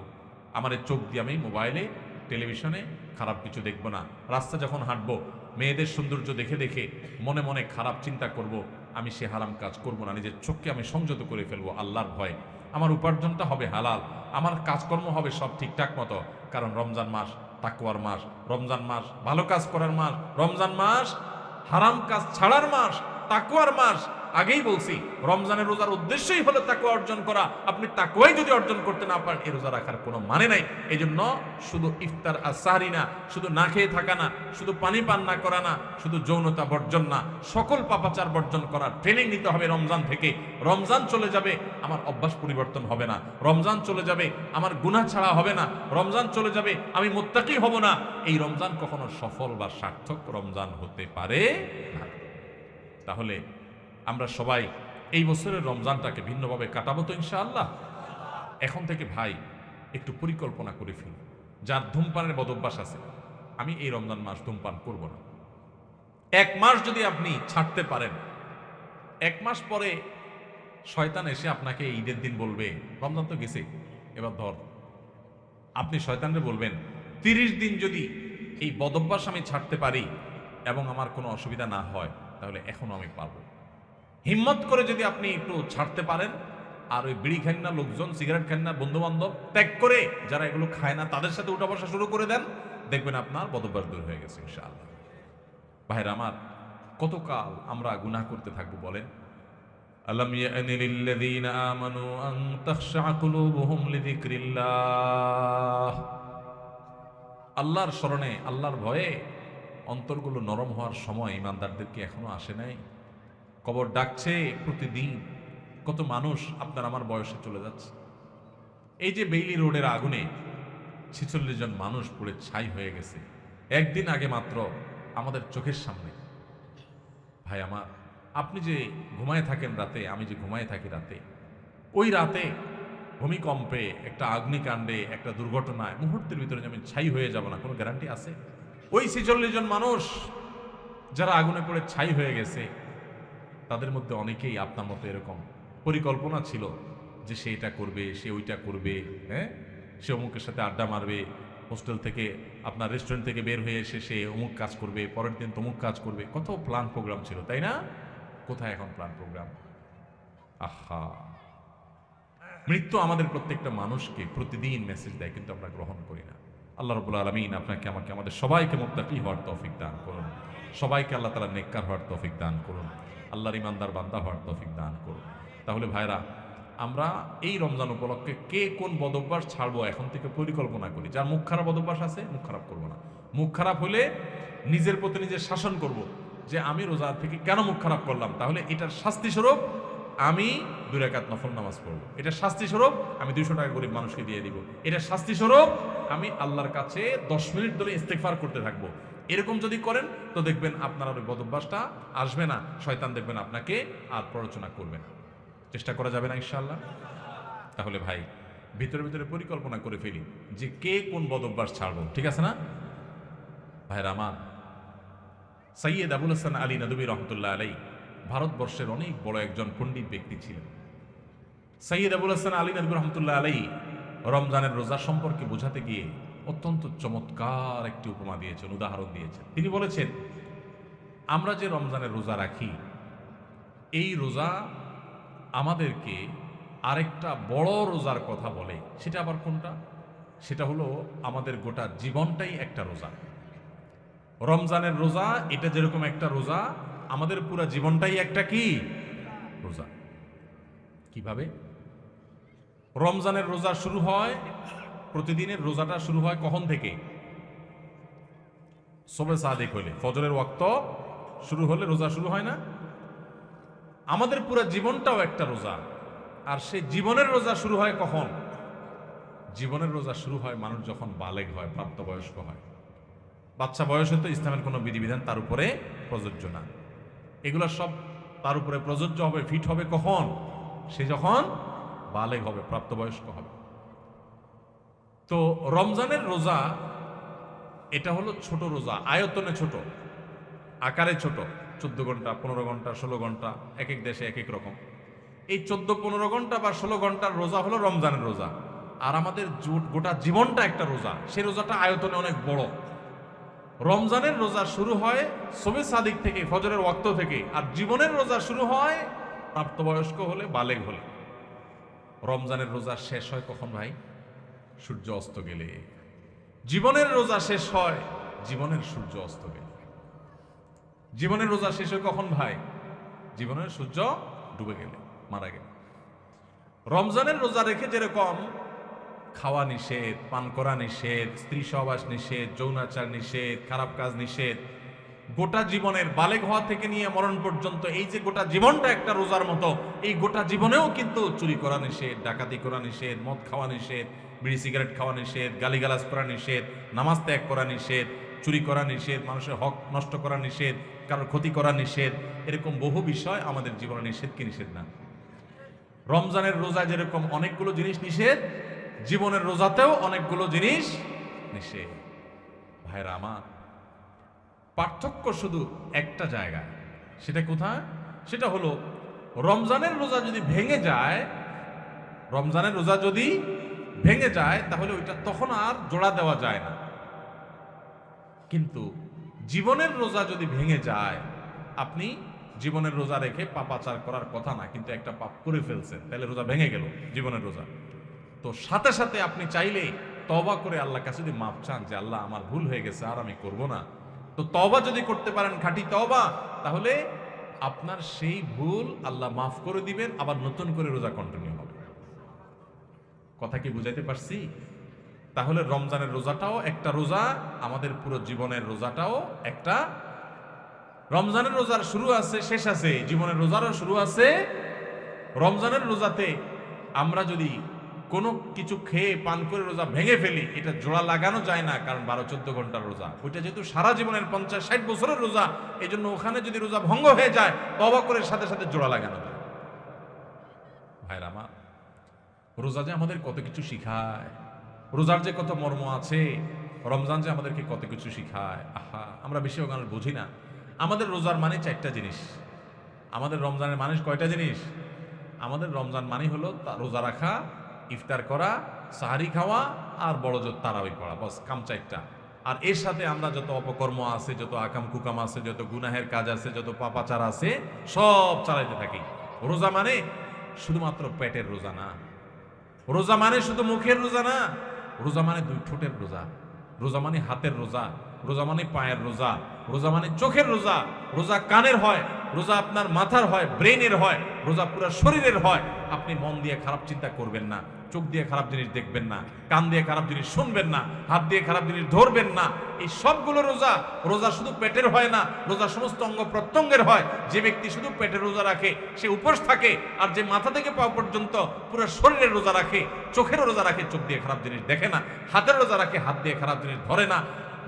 S1: আমার এই চোখ দিয়ে আমি মোবাইলে টেলিভিশনে খারাপ কিছু দেখব না। রাস্তা যখন হাঁটবো, মেয়েদের সৌন্দর্য দেখে দেখে মনে মনে খারাপ চিন্তা করব, আমি সে হারাম কাজ করব না। নিজের চোখকে আমি সংযত করে ফেলবো আল্লাহর ভয়। আমার উপার্জনটা হবে হালাল, আমার কাজকর্ম হবে সব ঠিকঠাক মতো, কারণ রমজান মাস তাকওয়ার মাস, রমজান মাস ভালো কাজ করার মাস, রমজান মাস হারাম কাজ ছাড়ার মাস, তাকওয়ার মাস। আগেই বলছি, রমজানের রোজার উদ্দেশ্যই হলো তাকওয়া অর্জন করা। আপনি তাকওয়াই যদি অর্জন করতে না পারেন, এই রোজা রাখার কোনো মানে নাই। এই জন্য শুধু ইফতার আর সাহরি না, শুধু না খেয়ে থাকা না, শুধু পানি পান না করা না, শুধু যৌনতা বর্জন না, সকল পাপাচার বর্জন করার ট্রেনিং নিতে হবে রমজান থেকে। রমজান চলে যাবে, আমার অভ্যাস পরিবর্তন হবে না। রমজান চলে যাবে, আমার গুনাহ ছাড়া হবে না। রমজান চলে যাবে, আমি মুত্তাকি হব না। এই রমজান কখনো সফল বা সার্থক রমজান হতে পারে না। তাহলে আমরা সবাই এই বছরের রমজানটাকে ভিন্নভাবে কাটাবো তো ইনশাআল্লাহ। এখন থেকে ভাই একটু পরিকল্পনা করে ফেলুন। যার ধূমপানের বদভ্যাস আছে, আমি এই রমজান মাস ধূমপান করব না। 1 মাস যদি আপনি ছাড়তে পারেন, 1 মাস পরে শয়তান এসে আপনাকে ঈদের দিন বলবে, রমজান তো গেছে, এবার ধর। আপনি শয়তানরে বলবেন, 30 দিন যদি এই বদভ্যাস আমি ছাড়তে পারি এবং আমার কোনো অসুবিধা না হয়, তাহলে এখনো আমি পারবো। হিম্মত করে যদি আপনি একটু ছাড়তে পারেন, আর ওই বিড়ি খান না লোকজন, সিগারেট খান না বন্ধু বান্ধব, ত্যাগ করে যারা এগুলো খায় না তাদের সাথে উঠা বসা শুরু করে দেন, দেখবেন আপনার বদভ্যাস দূর হয়ে গেছে ইনশাআল্লাহ। ভাইরা আমার, কতকাল আমরা গুনাহ করতে থাকবো বলেন? আলাম ইয়ানি লিল্লাযীনা আমানু আন তাখশা কুলুবুহুম লিযিকরিল্লাহ। আল্লাহর স্মরণে, আল্লাহর ভয়ে অন্তরগুলো নরম হওয়ার সময় ইমানদারদের কি এখনো আসে নাই? কবর ডাকছে প্রতিদিন, কত মানুষ আপনার আমার বয়সে চলে যাচ্ছে। এই যে বেইলি রোডের আগুনে 46 জন মানুষ পুড়ে ছাই হয়ে গেছে একদিন আগে মাত্র আমাদের চোখের সামনে। ভাই আমার, আপনি যে ঘুমায় থাকেন রাতে, আমি যে ঘুমায় থাকি রাতে, ওই রাতে ভূমিকম্পে, একটা অগ্নিকাণ্ডে, একটা দুর্ঘটনায় মুহূর্তের ভিতরে আমি ছাই হয়ে যাব না, কোনো গ্যারান্টি আছে? ওই 46 জন মানুষ যারা আগুনে পড়ে ছাই হয়ে গেছে, তাদের মধ্যে অনেকেই আপনার মতো এরকম পরিকল্পনা ছিল যে সে এটা করবে, সে ওইটা করবে, হ্যাঁ, সে অমুকের সাথে আড্ডা মারবে, হোস্টেল থেকে আপনার রেস্টুরেন্ট থেকে বের হয়ে এসে সে অমুক কাজ করবে, পরের দিন তমুক কাজ করবে, কত প্ল্যান প্রোগ্রাম ছিল, তাই না? কোথায় এখন প্ল্যান প্রোগ্রাম? আহা, মৃত্যু আমাদের প্রত্যেকটা মানুষকে প্রতিদিন মেসেজ দেয়, কিন্তু আমরা গ্রহণ করি না। আল্লাহ রাব্বুল আলামিন আপনাকে আমাকে আমাদের সবাইকে মুত্তাকি হওয়ার তৌফিক দান করুন, সবাইকে আল্লাহ তাআলা নেককার হওয়ার তৌফিক দান করুন, আল্লাহর ইমানদার বান্দা হওয়ার তৌফিক দান করুন। তাহলে ভাইরা, আমরা এই রমজান উপলক্ষে কে কোন বদভ্যাস ছাড়বো এখন থেকে পরিকল্পনা করি। যার মুখ খারাপ বদভ্যাস আছে, মুখ খারাপ করবো না। মুখ খারাপ হলে নিজের প্রতি নিজের শাসন করব, যে আমি রোজা থেকে কেন মুখ খারাপ করলাম, তাহলে এটার শাস্তি স্বরূপ আমি 2 রাকাত নফল নামাজ পড়বো, এটার শাস্তি স্বরূপ আমি 200 টাকা গরিব মানুষকে দিয়ে দিব, এটার শাস্তি স্বরূপ আমি আল্লাহর কাছে 10 মিনিট ধরে ইস্তেগফার করতে থাকবো। এরকম যদি করেন তো দেখবেন আপনার ওই বদভ্যাসটা আসবে না, শয়তান দেখবেন আপনাকে আর প্ররোচনা করবে না। চেষ্টা করা যাবে না ইনশাআল্লাহ? তাহলে ভাই, ভিতরে ভিতরে পরিকল্পনা করে ফেলি যে কে কোন বদভ্যাস ছাড়বো, ঠিক আছে না ভাইরা আমার? সৈয়দ আবুল হাসান আলী নদভী রহমতুল্লাহ আলাই ভারতবর্ষের অনেক বড় একজন পণ্ডিত ব্যক্তি ছিলেন। সৈয়দ আবুল হাসান আলী নদভী রহমতুল্লাহ আলাই রমজানের রোজা সম্পর্কে বোঝাতে গিয়ে অত্যন্ত চমৎকার একটি উপমা দিয়েছেন, উদাহরণ দিয়েছেন। তিনি বলেছেন, আমরা যে রমজানের রোজা রাখি, এই রোজা আমাদেরকে আরেকটা বড় রোজার কথা বলে। সেটা আবার কোনটা? সেটা হলো আমাদের গোটা জীবনটাই একটা রোজা। রমজানের রোজা এটা যেরকম একটা রোজা, আমাদের পুরো জীবনটাই একটা কি রোজা। কিভাবে? রমজানের রোজা শুরু হয়, প্রতিদিনের রোজাটা শুরু হয় কখন থেকে? সুবহে সাদিক হলে, ফজরের ওয়াক্ত শুরু হলে রোজা শুরু হয় না? আমাদের পুরো জীবনটাও একটা রোজা। আর সেই জীবনের রোজা শুরু হয় কখন? জীবনের রোজা শুরু হয় মানুষ যখন বালেগ হয়, প্রাপ্তবয়স্ক হয়। বাচ্চা বয়সে তো ইসলামের কোনো বিধিবিধান তার উপরে প্রযোজ্য না। এগুলো সব তার উপরে প্রযোজ্য হবে, ফিট হবে কখন? সে যখন বালেগ হবে, প্রাপ্তবয়স্ক হবে। তো রমজানের রোজা এটা হলো ছোট রোজা, আয়তনে ছোট, আকারে ছোট। 14 ঘন্টা, 15 ঘন্টা, 16 ঘন্টা, এক এক দেশে এক এক রকম। এই 14-15 ঘন্টা বা 16 ঘন্টার রোজা হলো রমজানের রোজা। আর আমাদের গোটা জীবনটা একটা রোজা, সেই রোজাটা আয়তনে অনেক বড়। রমজানের রোজা শুরু হয় সুবহে সাদিক থেকে, ফজরের ওয়াক্ত থেকে। আর জীবনের রোজা শুরু হয় প্রাপ্তবয়স্ক হলে, বালেগ হলে। রমজানের রোজা শেষ হয় কখন ভাই? সূর্য অস্ত গেলে। জীবনের রোজা শেষ হয় জীবনের সূর্য অস্ত গেলে। জীবনের রোজা শেষ হয় কখন ভাই? জীবনের সূর্য ডুবে গেলে, মারা গেলে। রমজানের রোজা রেখে যেরকম খাওয়া নিষেধ, পান করা নিষেধ, স্ত্রী সহবাস নিষেধ, যৌনাচার নিষেধ, খারাপ কাজ নিষেধ, গোটা জীবনের বালেগ হওয়া থেকে নিয়ে মরণ পর্যন্ত এই যে গোটা জীবনটা একটা রোজার মতো, এই গোটা জীবনেও কিন্তু চুরি করা নিষেধ, ডাকাতি করা নিষেধ, মদ খাওয়া নিষেধ, বিড়ি সিগারেট খাওয়া নিষেধ, গালিগালাজ করা নিষেধ, নামাজ ত্যাগ করা নিষেধ, চুরি করা নিষেধ, মানুষের হক নষ্ট করা নিষেধ, কারোর ক্ষতি করা নিষেধ। এরকম বহু বিষয় আমাদের জীবনে নিষেধ কি নিষেধ না? রমজানের রোজা যেরকম অনেকগুলো জিনিস নিষেধ, জীবনের রোজাতেও অনেকগুলো জিনিস নিষেধ। ভাইরা আমার, পার্থক্য শুধু একটা জায়গায়। সেটা কোথায়? সেটা হলো রমজানের রোজা যদি ভেঙে যায়, রমজানের রোজা যদি ভেঙে যায় তাহলে ওইটা তখন আর জোড়া দেওয়া যায় না। কিন্তু জীবনের রোজা যদি ভেঙে যায়, আপনি জীবনের রোজা রেখে পাপাচার করার কথা না, কিন্তু একটা পাপ করে ফেলছেন, তাহলে রোজা ভেঙে গেল, জীবনের রোজা। তো সাথে সাথে আপনি চাইলে তওবা করে আল্লাহর কাছে যদি মাপ চান যে আল্লাহ আমার ভুল হয়ে গেছে, আর আমি করব না, তো তওবা যদি করতে পারেন, খাঁটি তওবা, তাহলে আপনার সেই ভুল আল্লাহ মাফ করে দিবেন, আবার নতুন করে রোজা কন্টিনিউ হবে। কথা কি বুঝাইতে পারছি? তাহলে রমজানের রোজাটাও একটা রোজা, আমাদের পুরো জীবনের রোজাটাও একটা। রমজানের রোজার শুরু আছে, শেষ আছে, জীবনের রোজারও শুরু আছে। রমজানের রোজাতে আমরা যদি কোনো কিছু খেয়ে পান করে রোজা ভেঙে ফেলি, এটা জোড়া লাগানো যায় না, কারণ 12-14 ঘন্টার রোজা। ওইটা যেহেতু সারা জীবনের 50-60 বছরের রোজা, এই জন্য ওখানে যদি রোজা ভঙ্গ হয়ে যায়, তওবা করে সাথে সাথে জোড়া লাগানো যায়। ভাইরা আমার, রোজা যে আমাদের কত কিছু শিখায়, রোজার যে কত মর্ম আছে, রমজান যে আমাদেরকে কত কিছু শিখায়। আহা, আমরা বেশি ওখানে বুঝি না। আমাদের রোজার মানে 4টা জিনিস। আমাদের রমজানের মানে কয়টা জিনিস? আমাদের রমজান মানে হলো রোজা রাখা, ইফতার করা, সাহারি খাওয়া আর বড় জোর তারাবি পড়া, বস কামচাইটা। আর এর সাথে আমরা যত অপকর্ম আছে, যত আকাম কুকাম আছে, যত গুনাহের কাজ আছে, যত পাপাচার আছে, সব চালাইতে থাকি। রোজা মানে শুধুমাত্র পেটের রোজা না, রোজা মানে শুধু মুখের রোজা না, রোজা মানে দুই ঠোঁটের রোজা, রোজা মানে হাতের রোজা, রোজা মানে পায়ের রোজা, রোজা মানে চোখের রোজা, রোজা কানের হয়, রোজা আপনার মাথার হয়, ব্রেনের হয়, রোজা পুরো শরীরের হয়। আপনি মন দিয়ে খারাপ চিন্তা করবেন না, চোখ দিয়ে খারাপ জিনিস দেখবেন না, কান দিয়ে খারাপ জিনিস শুনবেন না, হাত দিয়ে খারাপ জিনিস ধরবেন না। এই সবগুলো রোজা। রোজা শুধু পেটের হয় না, রোজা সমস্ত অঙ্গ প্রত্যঙ্গের হয়। যে ব্যক্তি শুধু পেটের রোজা রাখে সে উপোস থাকে, আর যে মাথা থেকে পা পর্যন্ত পুরো শরীরের রোজা রাখে, চোখের রোজা রাখে, চোখ দিয়ে খারাপ জিনিস দেখে না, হাতের রোজা রাখে, হাত দিয়ে খারাপ জিনিস ধরে না,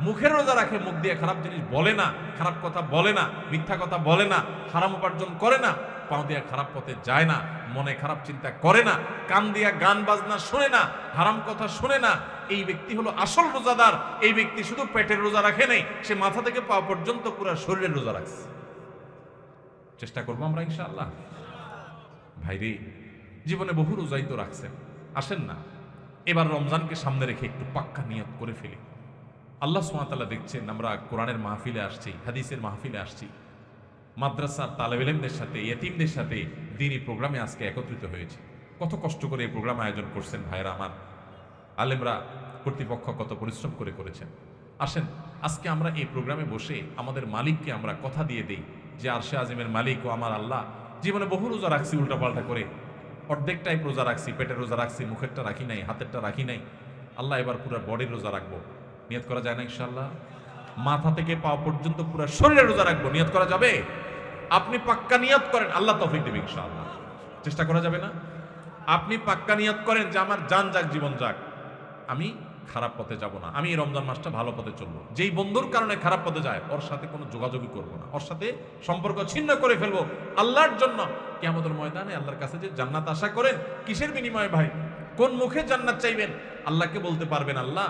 S1: মুখের রোজা রাখে, মুখ দিয়ে খারাপ জিনিস বলে না, খারাপ কথা বলে না, মিথ্যা কথা বলে না, হারাম উপার্জন করে না, পাও দিয়ে খারাপ পথে যায় না, মনে খারাপ চিন্তা করে না, কান দিয়া গান বাজনা শুনে না, হারাম কথা শুনে না। এই ব্যক্তি হলো আসল রোজাদার। এই ব্যক্তি শুধু পেটের রোজা রাখে নাই, সে মাথা থেকে পা পর্যন্ত পুরো শরীরের রোজা রাখছে। চেষ্টা করবো আমরা ইনশাআল্লাহ। ভাইরে, জীবনে বহু রোজাই তো রাখছেন, আসেন না এবার রমজানকে সামনে রেখে একটু পাক্কা নিয়ত করে ফেলি। আল্লাহ সুবহানাহু ওয়া তাআলা দেখছেন আমরা কোরআনের মাহফিলে আসছি, হাদিসের মাহফিলে আসছি, মাদ্রাসার তালেবে ইলমদের সাথে, ইয়েতিমদের সাথে দ্বীনি প্রোগ্রামে আজকে একত্রিত হয়েছে। কত কষ্ট করে এই প্রোগ্রাম আয়োজন করছেন ভাইরা আমার, আলেমরা, কর্তৃপক্ষ কত পরিশ্রম করে করেছেন। আসেন আজকে আমরা এই প্রোগ্রামে বসে আমাদের মালিককে আমরা কথা দিয়ে দেই যে আরশে আজিমের মালিক ও আমার আল্লাহ, জীবনে বহু রোজা রাখছি উল্টাপাল্টা করে, অর্ধেকটাই রোজা রাখছি, পেটের রোজা রাখছি, মুখেরটা রাখি নাই, হাতেরটা রাখি নাই। আল্লাহ এবার পুরো বডির রোজা রাখবো। নিয়ত করা যায় না ইনশাআল্লাহ? মাথা থেকে পা পর্যন্ত পুরো শরীরে রোজা রাখবো, নিয়ত করা যাবে? আপনি পাক্কা নিয়ত করেন, আল্লাহ তৌফিক দেবে ইনশাআল্লাহ। চেষ্টা করা যাবে না? আপনি পাক্কা নিয়ত করেন যে আমার জান যাক, জীবন যাক, আমি খারাপ পথে যাব না, আমি এই রমজান মাসটা ভালো পথে চলবো। যেই বন্ধুর কারণে খারাপ পথে যায় ওর সাথে কোনো যোগাযোগই করবো না, ওর সাথে সম্পর্ক ছিন্ন করে ফেলবো আল্লাহর জন্য। কিয়ামতের ময়দানে আল্লাহর কাছে যে জান্নাত আশা করেন, কিসের বিনিময়ে ভাই? কোন মুখে জান্নাত চাইবেন? আল্লাহকে বলতে পারবেন, আল্লাহ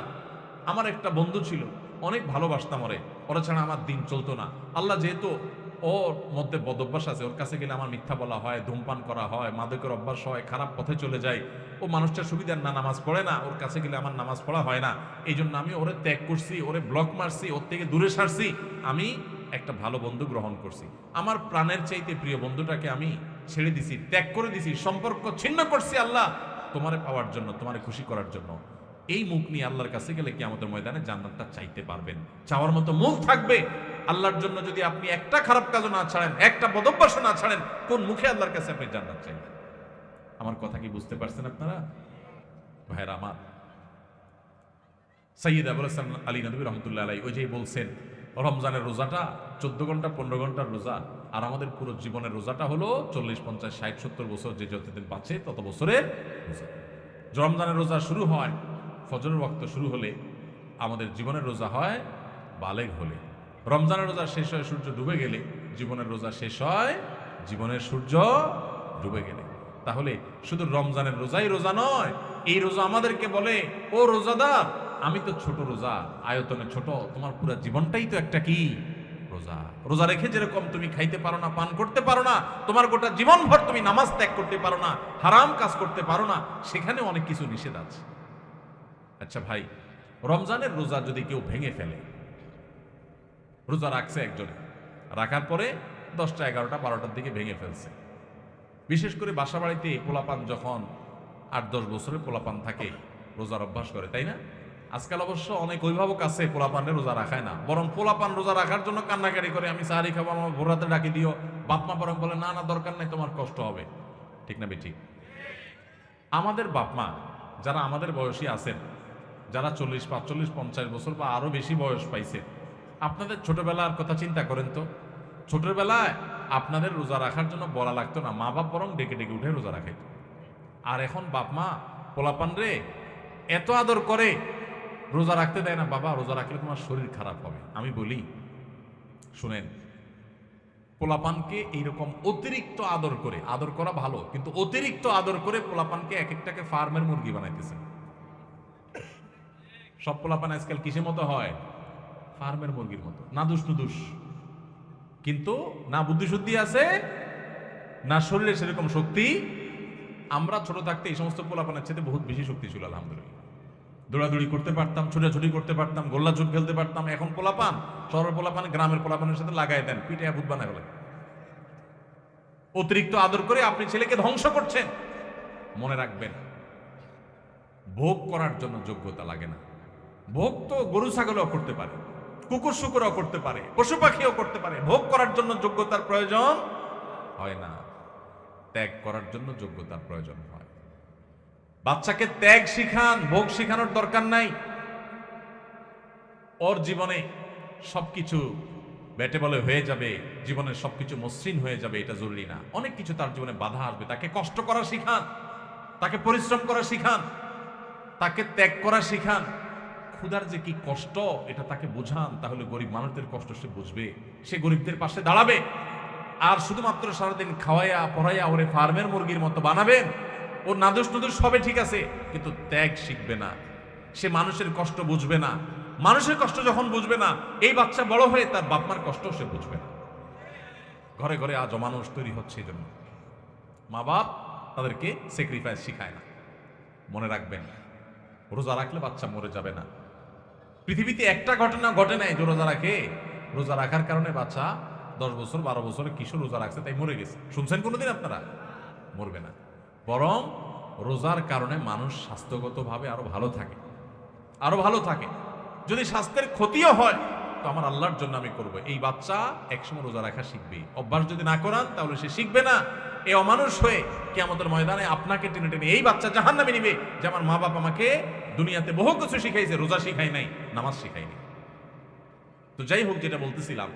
S1: আমার একটা বন্ধু ছিল, অনেক ভালোবাসতাম ওরা ছাড়া আমার দিন চলতো না। আল্লাহ যেহেতু ওর মধ্যে বদভ্যাস আছে, ওর কাছে গেলে আমার মিথ্যা বলা হয়, ধূমপান করা হয়, মাদকের অভ্যাস হয়, খারাপ পথে চলে যায়, ও মানুষটার সুবিধার না নামাজ পড়ে না, ওর কাছে গেলে আমার নামাজ পড়া হয় না, এই জন্য আমি ওরে ত্যাগ করছি, ওরে ব্লক মারছি, ওর থেকে দূরে সারছি, আমি একটা ভালো বন্ধু গ্রহণ করছি। আমার প্রাণের চাইতে প্রিয় বন্ধুটাকে আমি ছেড়ে দিছি, ত্যাগ করে দিছি, সম্পর্ক ছিন্ন করছি আল্লাহ তোমারে পাওয়ার জন্য, তোমারে খুশি করার জন্য। এই মুখ নিয়ে আল্লাহর কাছে গেলে কি আমাদের ময়দানে জান্নাতটা চাইতে পারবেন? চাওয়ার মতো মুখ থাকবে? আল্লাহর জন্য যদি আপনি একটা খারাপ কাজও না ছাড়েন, একটা বদভ্যাসও না ছাড়েন, কোন মুখে আল্লাহর কাছে আপনি জান্নাত চাইবেন? আমার কথা কি বুঝতে পারছেন আপনারা ভাইরা আমার? সৈয়দ আবুল হাসান আলী নদভী রহমতুল্লাহ আলাই ওই যে বলছেন রমজানের রোজাটা 14 ঘন্টা 15 ঘন্টার রোজা, আর আমাদের পুরো জীবনের রোজাটা হলো 40, 50, 60, 70 বছর, যে যতদিন বাঁচে তত বছরের রোজা। রমজানের রোজা শুরু হয় ফজরের ওয়াক্ত শুরু হলে, আমাদের জীবনের রোজা হয় বালেগ হলে। রমজানের রোজা শেষ হয় সূর্য ডুবে গেলে, জীবনের রোজা শেষ হয় জীবনের সূর্য ডুবে গেলে। তাহলে শুধু রমজানের রোজাই রোজা নয়, এই রোজা আমাদেরকে বলে, ও রোজাদার, আমি তো ছোট রোজা, আয়তনে ছোট, তোমার পুরো জীবনটাই তো একটা কি রোজা। রোজা রেখে যেরকম তুমি খাইতে পারো না, পান করতে পারো না, তোমার গোটা জীবন ভর তুমি নামাজ ত্যাগ করতে পারো না, হারাম কাজ করতে পারো না, সেখানে অনেক কিছু নিষেধ আছে। আচ্ছা ভাই, রমজানের রোজা যদি কেউ ভেঙে ফেলে, রোজা রাখছে একজনে, রাখার পরে 10টা 11টা 12টার দিকে ভেঙে ফেলছে, বিশেষ করে বাসা বাড়িতে পোলাপান যখন 8-10 বছরের পোলাপান থাকে, রোজার অভ্যাস করে, তাই না? আজকাল অবশ্য অনেক অভিভাবক আছে পোলাপানের রোজা রাখায় না, বরং পোলাপান রোজা রাখার জন্য কান্নাকারি করে, আমি সাহারি খাবো, আমার ভোর রাতে ডাকি দিও। বাপমা বরং বলে, না না দরকার নাই, তোমার কষ্ট হবে। ঠিক না ঠিক? আমাদের বাপমা যারা আমাদের বয়সী আছেন, যারা 40, 45, 50 বছর বা আরো বেশি বয়স পাইছে, আপনাদের ছোটবেলার কথা চিন্তা করেন তো। ছোটবেলায় আপনাদের রোজা রাখার জন্য বলা লাগতো না, মা বাপ বরং ডেকে ডেকে উঠে রোজা রাখাইত। আর এখন বাপ মা পোলাপান রে এত আদর করে, রোজা রাখতে দেয় না। বাবা, রোজা রাখলে তোমার শরীর খারাপ হবে। আমি বলি, শুনেন, পোলাপানকে এইরকম অতিরিক্ত আদর করে, আদর করা ভালো, কিন্তু অতিরিক্ত আদর করে পোলাপানকে এক একটাকে ফার্মের মুরগি বানাইতেছে। সব পোলাপান আজকাল কিসের মতো হয়? ফার্মের মুরগির মতো, না দুষ নুদুস, কিন্তু না বুদ্ধি শুদ্ধি আছে, না শরীরে সেরকম শক্তি আমরা ছোট থাকতে এই সমস্ত পোলাপানের চেয়ে বহুত বেশি শক্তি ছিল আলহামদুলিল্লাহ। দৌড়াদৌড়ি করতে পারতাম, ছোটাছুটি করতে পারতাম, গোল্লা চুট খেলতে পারতাম। এখন পোলাপান, শহরের পোলাপান গ্রামের পোলাপানের সাথে লাগাই দেন, পিঠে ভূত বানায় ফেলে। অতিরিক্ত আদর করে আপনি ছেলেকে ধ্বংস করছেন। মনে রাখবেন, ভোগ করার জন্য যোগ্যতা লাগে না। ভোগ তো গরু ছাগলও করতে পারে, কুকুর শুকুরও করতে পারে, পশু পাখিও করতে পারে। ভোগ করার জন্য যোগ্যতার প্রয়োজন হয় না, ত্যাগ করার জন্য যোগ্যতার প্রয়োজন হয়। বাচ্চাকে ত্যাগ শিখান, ভোগ শিখানোর দরকার নাই। ওর জীবনে সবকিছু বেটে বলে হয়ে যাবে, জীবনের সবকিছু মসৃণ হয়ে যাবে, এটা জরুরি না। অনেক কিছু তার জীবনে বাধা আসবে। তাকে কষ্ট করা শিখান, তাকে পরিশ্রম করা শিখান, তাকে ত্যাগ করা শিখান। ক্ষুধার যে কি কষ্ট এটা তাকে বোঝান, তাহলে গরিব মানুষদের কষ্ট সে বুঝবে, সে গরিবদের পাশে দাঁড়াবে। আর শুধুমাত্র সারাদিন খাওয়াইয়া পড়াইয়া ওরে ফার্মের মুরগির মতো বানাবেন, ওর নাদুস নুদুস সবে ঠিক আছে, কিন্তু ত্যাগ শিখবে না, সে মানুষের কষ্ট বুঝবে না। মানুষের কষ্ট যখন বুঝবে না, এই বাচ্চা বড় হয়ে তার বাপমার কষ্ট সে বুঝবে না। ঘরে ঘরে আজ অমানুষ তৈরি হচ্ছে, এই জন্য মা বাপ তাদেরকে স্যাক্রিফাইস শিখায় না। মনে রাখবেন, রোজা রাখলে বাচ্চা মরে যাবে না। পৃথিবীতে একটা ঘটনা ঘটে নাই যে রোজা রাখে, রোজা রাখার কারণে বাচ্চা 10 বছর 12 বছরের কিশোর রোজা রাখছে তাই মরে গেছে। শুনছেন কোনোদিন আপনারা? মরবে না। বরং রোজার কারণে মানুষ স্বাস্থ্যগতভাবে আরো ভালো থাকে, আরো ভালো থাকে। যদি স্বাস্থ্যের ক্ষতিও হয় তো আমার আল্লাহর জন্য আমি করব। এই বাচ্চা একসময় রোজা রাখা শিখবে। অভ্যাস যদি না করান তাহলে সে শিখবে না। এই অমানুষ হয়ে কিয়ামতের ময়দানে আপনাকে টেনে টেনে এই বাচ্চা জাহান্নামে নিবে যে আমার মা বাবা আমাকে দুনিয়াতে বহু কিছু শিখাইছে, রোজা শিখাই নাই, নামাজ শিখাইনি। তো যাই হোক, যেটা বলতেছিলাম,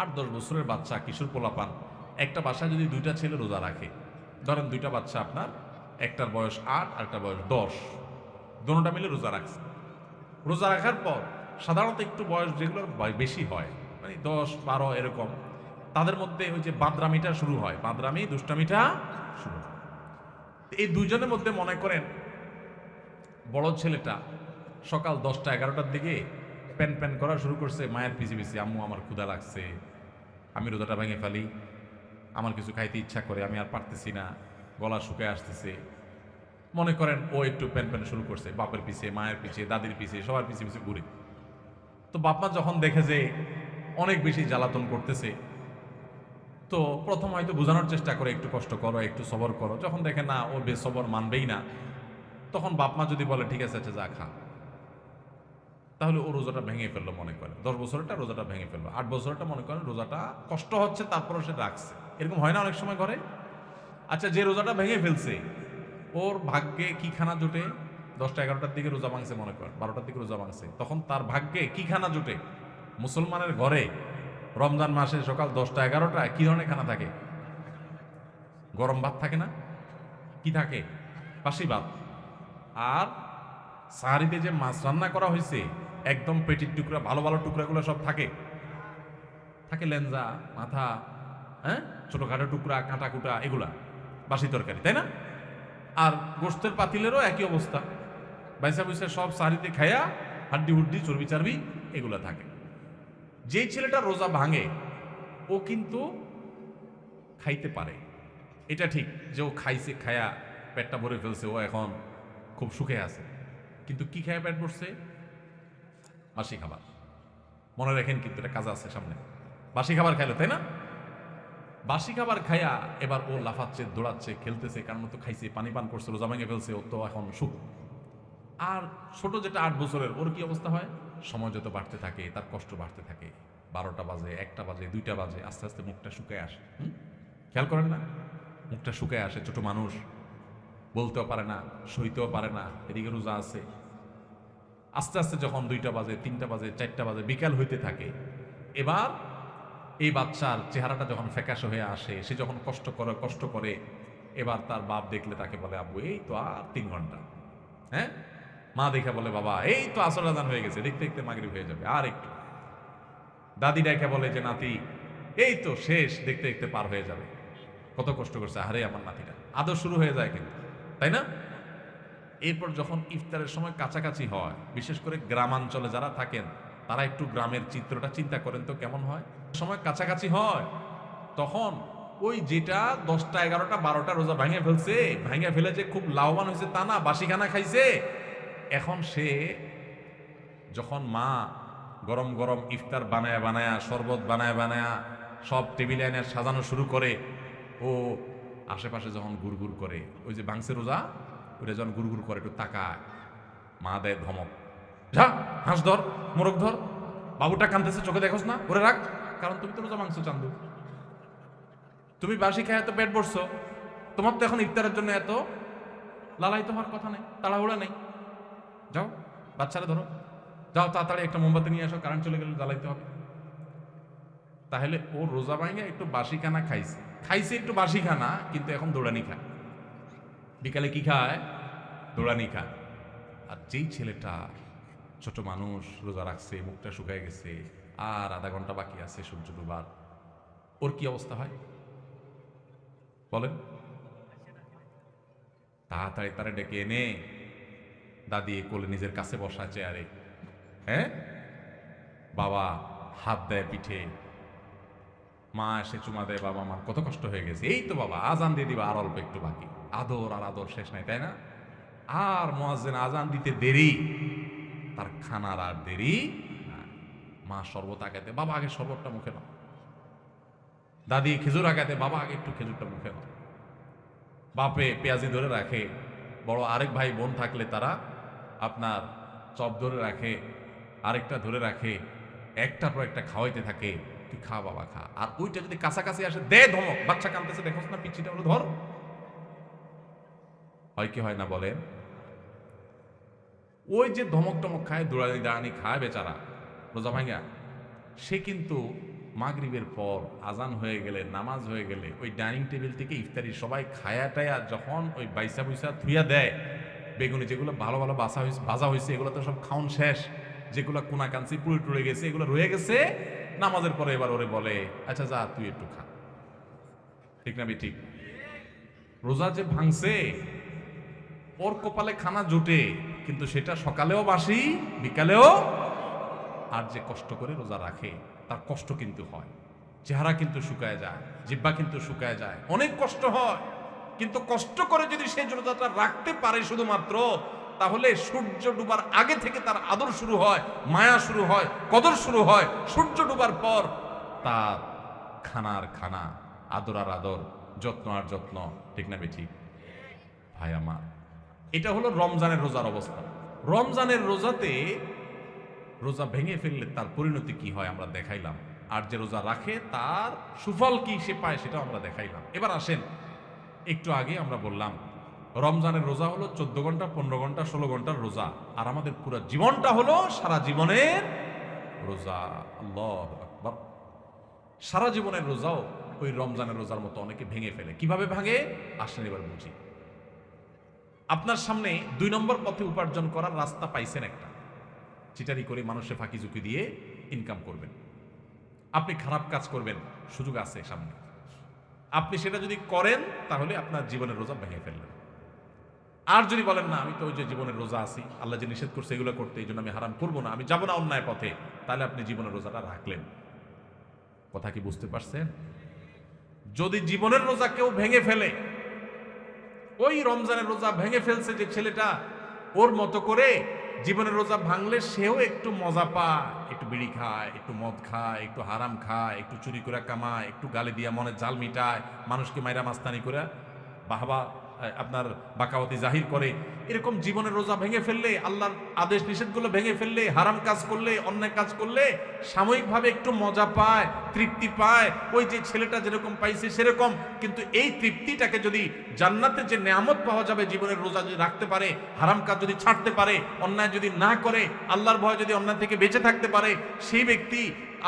S1: 8-10 বছরের বাচ্চা, কিশোর পোলাপান, একটা বাসায় যদি 2টা ছেলে রোজা রাখে, ধরেন 2টা বাচ্চা আপনার, একটার বয়স 8 আর একটা বয়স 10, দুটোটা মিলে রোজা রাখছে। রোজা রাখার পর সাধারণত একটু বয়স যেগুলো বেশি হয়, মানে 10-12 এরকম, তাদের মধ্যে ওই যে বাদরামিটা শুরু হয়, বাদরামি দুষ্টামিটা শুরু হয়। এই দুইজনের মধ্যে মনে করেন বড় ছেলেটা সকাল 10টা-11টার দিকে প্যান প্যান করা শুরু করছে মায়ের পিছে পিছে, আম্মু আমার ক্ষুধা লাগছে, আমি রোজাটা ভেঙে ফেলি, আমার কিছু খাইতে ইচ্ছা করে, আমি আর পারতেছি না, গলা শুকায় আসতেছে। মনে করেন ও একটু প্যান প্যান শুরু করছে, বাপের পিছে, মায়ের পিছে, দাদির পিছে, সবার পিছে পিছে ঘুরে। তো বাপমা যখন দেখে যে অনেক বেশি জ্বালাতন করতেছে, তো প্রথম হয়তো বোঝানোর চেষ্টা করে, একটু কষ্ট করো, একটু সবর করো। যখন দেখে না ও বেসবর মানবেই না, তখন বাপমা যদি বলে ঠিক আছে আচ্ছা যা খা, তাহলে ও রোজাটা ভেঙে ফেললো। মনে করেন 10 বছরটা রোজাটা ভেঙে ফেললো, 8 বছরটা মনে করেন রোজাটা কষ্ট হচ্ছে তারপরও সে রাখছে। এরকম হয় না অনেক সময় ঘরে? আচ্ছা, যে রোজাটা ভেঙে ফেলছে ওর ভাগ্যে কি খানা জোটে? 10টা-11টার দিকে রোজা ভাঙছে, মনে করেন 12টার দিকে রোজা ভাঙছে, তখন তার ভাগ্যে কি খানা জোটে? মুসলমানের ঘরে রমজান মাসে সকাল 10টা-11টায় কি ধরনের খানা থাকে? গরম ভাত থাকে না? কি থাকে? বাসি ভাত। আর সাহারিতে যে মাছ রান্না করা হয়েছে, একদম পেটির টুকরা, ভালো ভালো টুকরাগুলো সব থাকে, থাকে লেঞ্জা, মাথা, হ্যাঁ, ছোটখাটো টুকরা, কাঁটা কুটা, এগুলা বাসি তরকারি, তাই না? আর গোস্তের পাতিলেরও একই অবস্থা, বাইসা বুইসা সব সাহারিতে খায়া হাড্ডি হুড্ডি, চর্বি চারবি এগুলা থাকে। যেই ছেলেটা রোজা ভাঙে ও কিন্তু খাইতে পারে, এটা ঠিক যে ও খাইছে, খায়া পেটটা ভরে ফেলছে, ও এখন খুব সুখে আছে। কিন্তু কি খায়া পেট ভরছে? বাসি খাবার। মনে রাখেন কিন্তু এটা কাজ আছে সামনে। বাসি খাবার খাইলো, তাই না? বাসি খাবার খায়া এবার ও লাফাচ্ছে, দৌড়াচ্ছে, খেলতেছে, কারণ তো খাইছে, পানি পান করছে, রোজা ভেঙে ফেলছে, ও তো এখন সুখ। আর ছোট যেটা 8 বছরের, ওর কি অবস্থা হয়? সময় যত বাড়তে থাকে তার কষ্ট বাড়তে থাকে। 12টা বাজে, 1টা বাজে, 2টা বাজে, আস্তে আস্তে মুখটা শুকায় আসে। খেয়াল করেন না? মুখটা শুকায় আসে। ছোট মানুষ বলতেও পারে না, সইতেও পারে না, এদিকে রোজা আছে। আস্তে আস্তে যখন 2টা বাজে, 3টা বাজে, 4টা বাজে, বিকাল হইতে থাকে, এবার এই বাচ্চার চেহারাটা যখন ফ্যাকাশে হয়ে আসে, সে যখন কষ্ট করে, এবার তার বাপ দেখলে তাকে বলে আব্বু এই তো আর 3 ঘন্টা, হ্যাঁ। মা দেখে বলে বাবা এই তো আসর আজান হয়ে গেছে, দেখতে দেখতে মাগরিব হয়ে যাবে, আর একটু। দাদি দেখে বলে যে নাতি এই তো শেষ, দেখতে দেখতে পার হয়ে যাবে। কত কষ্ট করছে আরে আমার নাতিটা, আদর শুরু হয়ে যায় কিন্তু, তাই না? এরপর যখন ইফতারের সময় কাছাকাছি হয়, বিশেষ করে গ্রামাঞ্চলে যারা থাকেন তারা একটু গ্রামের চিত্রটা চিন্তা করেন তো কেমন হয়। সময় কাছাকাছি হয় তখন ওই যেটা 10টা 11টা 12টা রোজা ভেঙে ফেলছে, ভেঙে ফেলে যে খুব লাভবান হয়েছে তা না, বাসিখানা খাইছে। এখন সে যখন মা গরম গরম ইফতার বানায়া বানায়া, শরবত বানায়া বানায়া সব টেবিলে এনে সাজানো শুরু করে, ও আশেপাশে যখন গুড়গুড় করে, ওই যে ভাঙছে রোজা, ওটা যখন গুড়গুড় করে একটু তাকায়, মা দেয় ধমক, যা হাঁস ধর, মোরগ ধর, বাবুটা কাঁদতেছে চোখে দেখোস না, ওরে রাখ, কারণ তুমি তো রোজা মাংস চান্দু, তুমি বাসি খায় এত পেট ভরছো, তোমার তো এখন ইফতারের জন্য এত লালাই তোমার কথা নেই, তাড়াহুড়া নেই, যাও বাচ্চারা ধরো, যাও তাড়াতাড়ি একটা মোমবাতি নিয়ে আসো, কারেন্ট চলে গেলে জ্বালাইতে হবে। তাহলে ও রোজা ভাঙে একটু বাসি খানা খাইছে, খাইছে একটু বাসি খানা, কিন্তু এখন দৌড়ানি খায়, বিকালে কি খায়, দৌড়ানি খায়। আর যেই ছেলেটা ছোট মানুষ রোজা রাখছে, মুখটা শুকায় গেছে, আর আধা ঘন্টা বাকি আছে সূর্য ডুবার, ওর কি অবস্থা হয় বলেন? তাড়াতাড়ি তারা ডেকে এনে দাদি কোলে নিজের কাছে বসা চেয়ারে, হ্যাঁ, বাবা হাত দেয় পিঠে, মা এসে চুমা দেয়, বাবা আমার কত কষ্ট হয়ে গেছে, এই তো বাবা আজান দিয়ে দিবা, আর অল্প একটু বাকি, আদর আর আদর শেষ নাই, তাই না? আর মুয়াজ্জিন আজান দিতে দেরি, তার খানার আর দেরি না। মা শরবত আগাতে, বাবা আগে শরবতটা মুখে নাও, দাদি খেজুর আগাতে, বাবা আগে একটু খেজুরটা মুখে নাও, বাপে পেঁয়াজি ধরে রাখে, বড় আরেক ভাই বোন থাকলে তারা আপনার চপ ধরে রাখে, আরেকটা ধরে রাখে, একটার পর একটা খাওয়াইতে থাকে, তুই খা বাবা খা। আর ওইটা যদি কাছাকাছি আসে দে ধমক, বাচ্চা কাঁদতেছে দেখোস না, পিচ্ছিটা হলো ধর, হয় কি হয় না বলেন? ওই যে ধমক টমক খায়, দৌড়ানি দাঁড়ানি খায় বেচারা রোজা ভাঙ্গা, সে কিন্তু মাগরিবের পর আজান হয়ে গেলে, নামাজ হয়ে গেলে, ওই ডাইনিং টেবিল থেকে ইফতারি সবাই খায়া টায়া যখন ওই বাইসা বুইসা থুইয়া দেয়, বেগুনি যেগুলো ভালো ভালো ভাজা হয়েছে এগুলো তো সব খাওন শেষ, যেগুলো কোনা কাঞ্চি পুড়ে টুড়ে গেছে এগুলো রয়ে গেছে, নামাজের পরে এবার ওরে বলে আচ্ছা যা তুই একটু খা, ঠিক না? ঠিক। রোজা যে ভাঙছে ওর কপালে খানা জুটে, কিন্তু সেটা সকালেও বাসি বিকালেও, আর যে কষ্ট করে রোজা রাখে তার কষ্ট কিন্তু হয়, চেহারা কিন্তু শুকায় যায়, জিহ্বা কিন্তু শুকায় যায়, অনেক কষ্ট হয়, কিন্তু কষ্ট করে যদি সে রোজাটা রাখতে পারে শুধুমাত্র, তাহলে সূর্য ডুবার আগে থেকে তার আদর শুরু হয়, মায়া শুরু হয়, কদর শুরু হয়, সূর্য ডুবার পর তার খানার খানা, আদর আর আদর, যত্ন আর যত্ন, ঠিক না ঠিক? ভাই আমার, এটা হলো রমজানের রোজার অবস্থা। রমজানের রোজাতে রোজা ভেঙে ফেললে তার পরিণতি কি হয় আমরা দেখাইলাম, আর যে রোজা রাখে তার সুফল কি সে পায় সেটাও আমরা দেখাইলাম। এবার আসেন, একটু আগে আমরা বললাম রমজানের রোজা হলো 14 ঘন্টা 15 ঘন্টা 16 ঘন্টার রোজা, আর আমাদের পুরো জীবনটা হলো সারা জীবনের রোজা। আল্লাহু আকবার। সারা জীবনের রোজাও ওই রমজানের রোজার মতো অনেকে ভেঙে ফেলে। কিভাবে ভাঙে আসেন এবার বুঝি। আপনার সামনে 2 নম্বর পথে উপার্জন করার রাস্তা পাইছেন একটা, চিটারি করে মানুষের ফাঁকি ঝুঁকি দিয়ে ইনকাম করবেন, আপনি খারাপ কাজ করবেন, সুযোগ আছে সামনে, আপনি সেটা যদি করেন তাহলে আপনার জীবনের রোজা ভেঙে ফেললেন। আর যদি বলেন না আমি তো ওই যে জীবনের রোজা আছি, আল্লাহ যে নিষেধ করছে এগুলো করতে, এই জন্য আমি হারাম করবো না, আমি যাবো না অন্যায় পথে, তাহলে আপনি জীবনের রোজাটা রাখলেন। কথা কি বুঝতে পারছেন? যদি জীবনের রোজা কেউ ভেঙে ফেলে, ওই রমজানের রোজা ভেঙে ফেলছে যে ছেলেটা, ওর মতো করে জীবনের রোজা ভাঙলে সেও একটু মজা পায়, একটু বিড়ি খায়, একটু মদ খায়, একটু হারাম খায়, একটু চুরি করে কামায়, একটু গালি দিয়া মনে জাল মিটায়, মানুষকে মাইরা মাস্তানি করে বাহবা আপনার বাকাওয়াতি জাহির করে, এরকম জীবনের রোজা ভেঙে ফেললে, আল্লাহর আদেশ নিষেধগুলো ভেঙে ফেললে, হারাম কাজ করলে, অন্যায় কাজ করলে সাময়িকভাবে একটু মজা পায়, তৃপ্তি পায়, ওই যে ছেলেটা যেরকম পাইছে সেরকম। কিন্তু এই তৃপ্তিটাকে যদি জান্নাতের যে নেয়ামত পাওয়া যাবে জীবনের রোজা যদি রাখতে পারে, হারাম কাজ যদি ছাড়তে পারে, অন্যায় যদি না করে, আল্লাহর ভয় যদি অন্যায় থেকে বেঁচে থাকতে পারে, সেই ব্যক্তি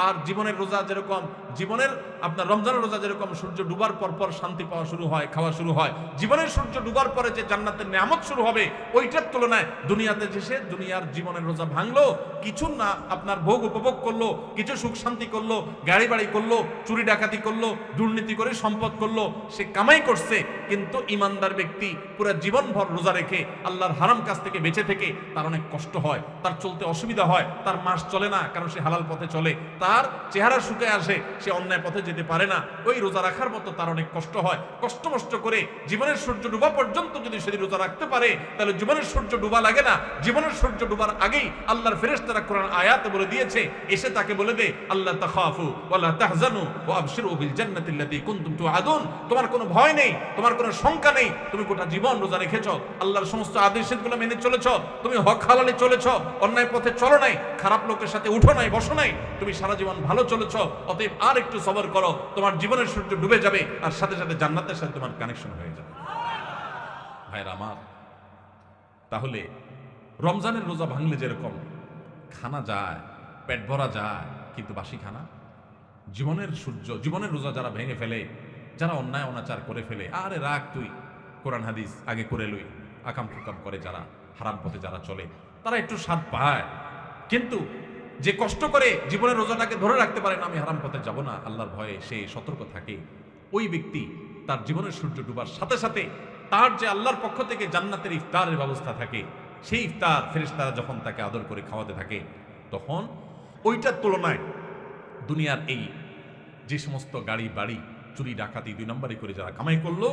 S1: আর জীবনের রোজা যেরকম, জীবনের আপনার রমজানের রোজা যেরকম সূর্য ডুবার পর পর শান্তি পাওয়া শুরু হয়, খাওয়া শুরু হয়, জীবনের সূর্য ডুবার পরে যে জান্নাতের নেয়ামত শুরু হবে, ওইটার তুলনায় দুনিয়াতে যে দুনিয়ার জীবনের রোজা ভাঙলো, কিছু না আপনার ভোগ উপভোগ করলো, কিছু সুখ শান্তি করলো, গাড়ি বাড়ি করলো, চুরি ডাকাতি করলো, দুর্নীতি করে সম্পদ করলো, সে কামাই করছে, কিন্তু ইমানদার ব্যক্তি পুরো জীবনভর রোজা রেখে আল্লাহর হারাম কাজ থেকে বেঁচে থেকে তার অনেক কষ্ট হয়, তার চলতে অসুবিধা হয়, তার মাস চলে না কারণ সে হালাল পথে চলে, তার চেহারা শুকিয়ে আসে, সে অন্যায় পথে যেতে পারে না, ওই রোজা রাখার মতো তার অনেক কষ্ট হয়। কষ্ট করে জীবনের সূর্য ডুবা পর্যন্ত যদি সে রোজা রাখতে পারে, তাহলে জীবনের সূর্য ডুবা লাগে না। জীবনের সূর্য ডুবার আগেই আল্লাহর ফেরেশতারা কোরআন আয়াতে বলে দিয়েছে, এসে তাকে বলে দে আল্লাহ তাখাফু ওয়ালা তাহজানু ওয়া আবশিরু বিল জান্নাতি আল্লাতী কুনতুম তুআদুন। তোমার কোনো ভয় নেই, তোমার কোনো শঙ্কা নেই, তুমি গোটা জীবন রোজা রেখেছো, আল্লাহর সমস্ত আদেশগুলো মেনে চলেছো, তুমি হক হালালে চলেছো, অন্যায় পথে চলো নাই, খারাপ লোকের সাথে উঠো নাই, বসো নাই, তুমি সারা জীবন ভালো চলেছো। অতএব আর একটু সবর করো, তোমার জীবনের সূর্য ডুবে যাবে, আর সাথে সাথে জান্নাতের সাথে তোমার কানেকশন হয়ে যাবে। ভাইরা আমার, তাহলে রমজানের রোজা ভাঙলে যেরকম খানা যায়, পেট ভরা যায়, কিন্তু বাসি খানা, জীবনের রোজা যারা ভেঙে ফেলে, যারা অন্যায় অনাচার করে ফেলে, আরে রাখ তুই, কোরআন হাদিস আগে করে লই, আকাম কুকাম করে যারা হারাম পথে যারা চলে, তারা একটু স্বাদ পায়। কিন্তু যে কষ্ট করে জীবনের রোজাটাকে ধরে রাখতে পারে না, আমি হারাম পথে যাব না, আল্লাহর ভয়ে সে সতর্ক থাকে, ওই ব্যক্তি তার জীবনের সূর্য ডুবার সাথে সাথে তার যে আল্লাহর পক্ষ থেকে জান্নাতের ইফতারের ব্যবস্থা থাকে, সেই ইফতার ফেরেশতারা যখন তাকে আদর করে খাওয়াতে থাকে, তখন ওইটার তুলনায় দুনিয়ার এই যে সমস্ত গাড়ি বাড়ি চুরি ডাকাতি 2 নম্বরই করে যারা কামাই করলো,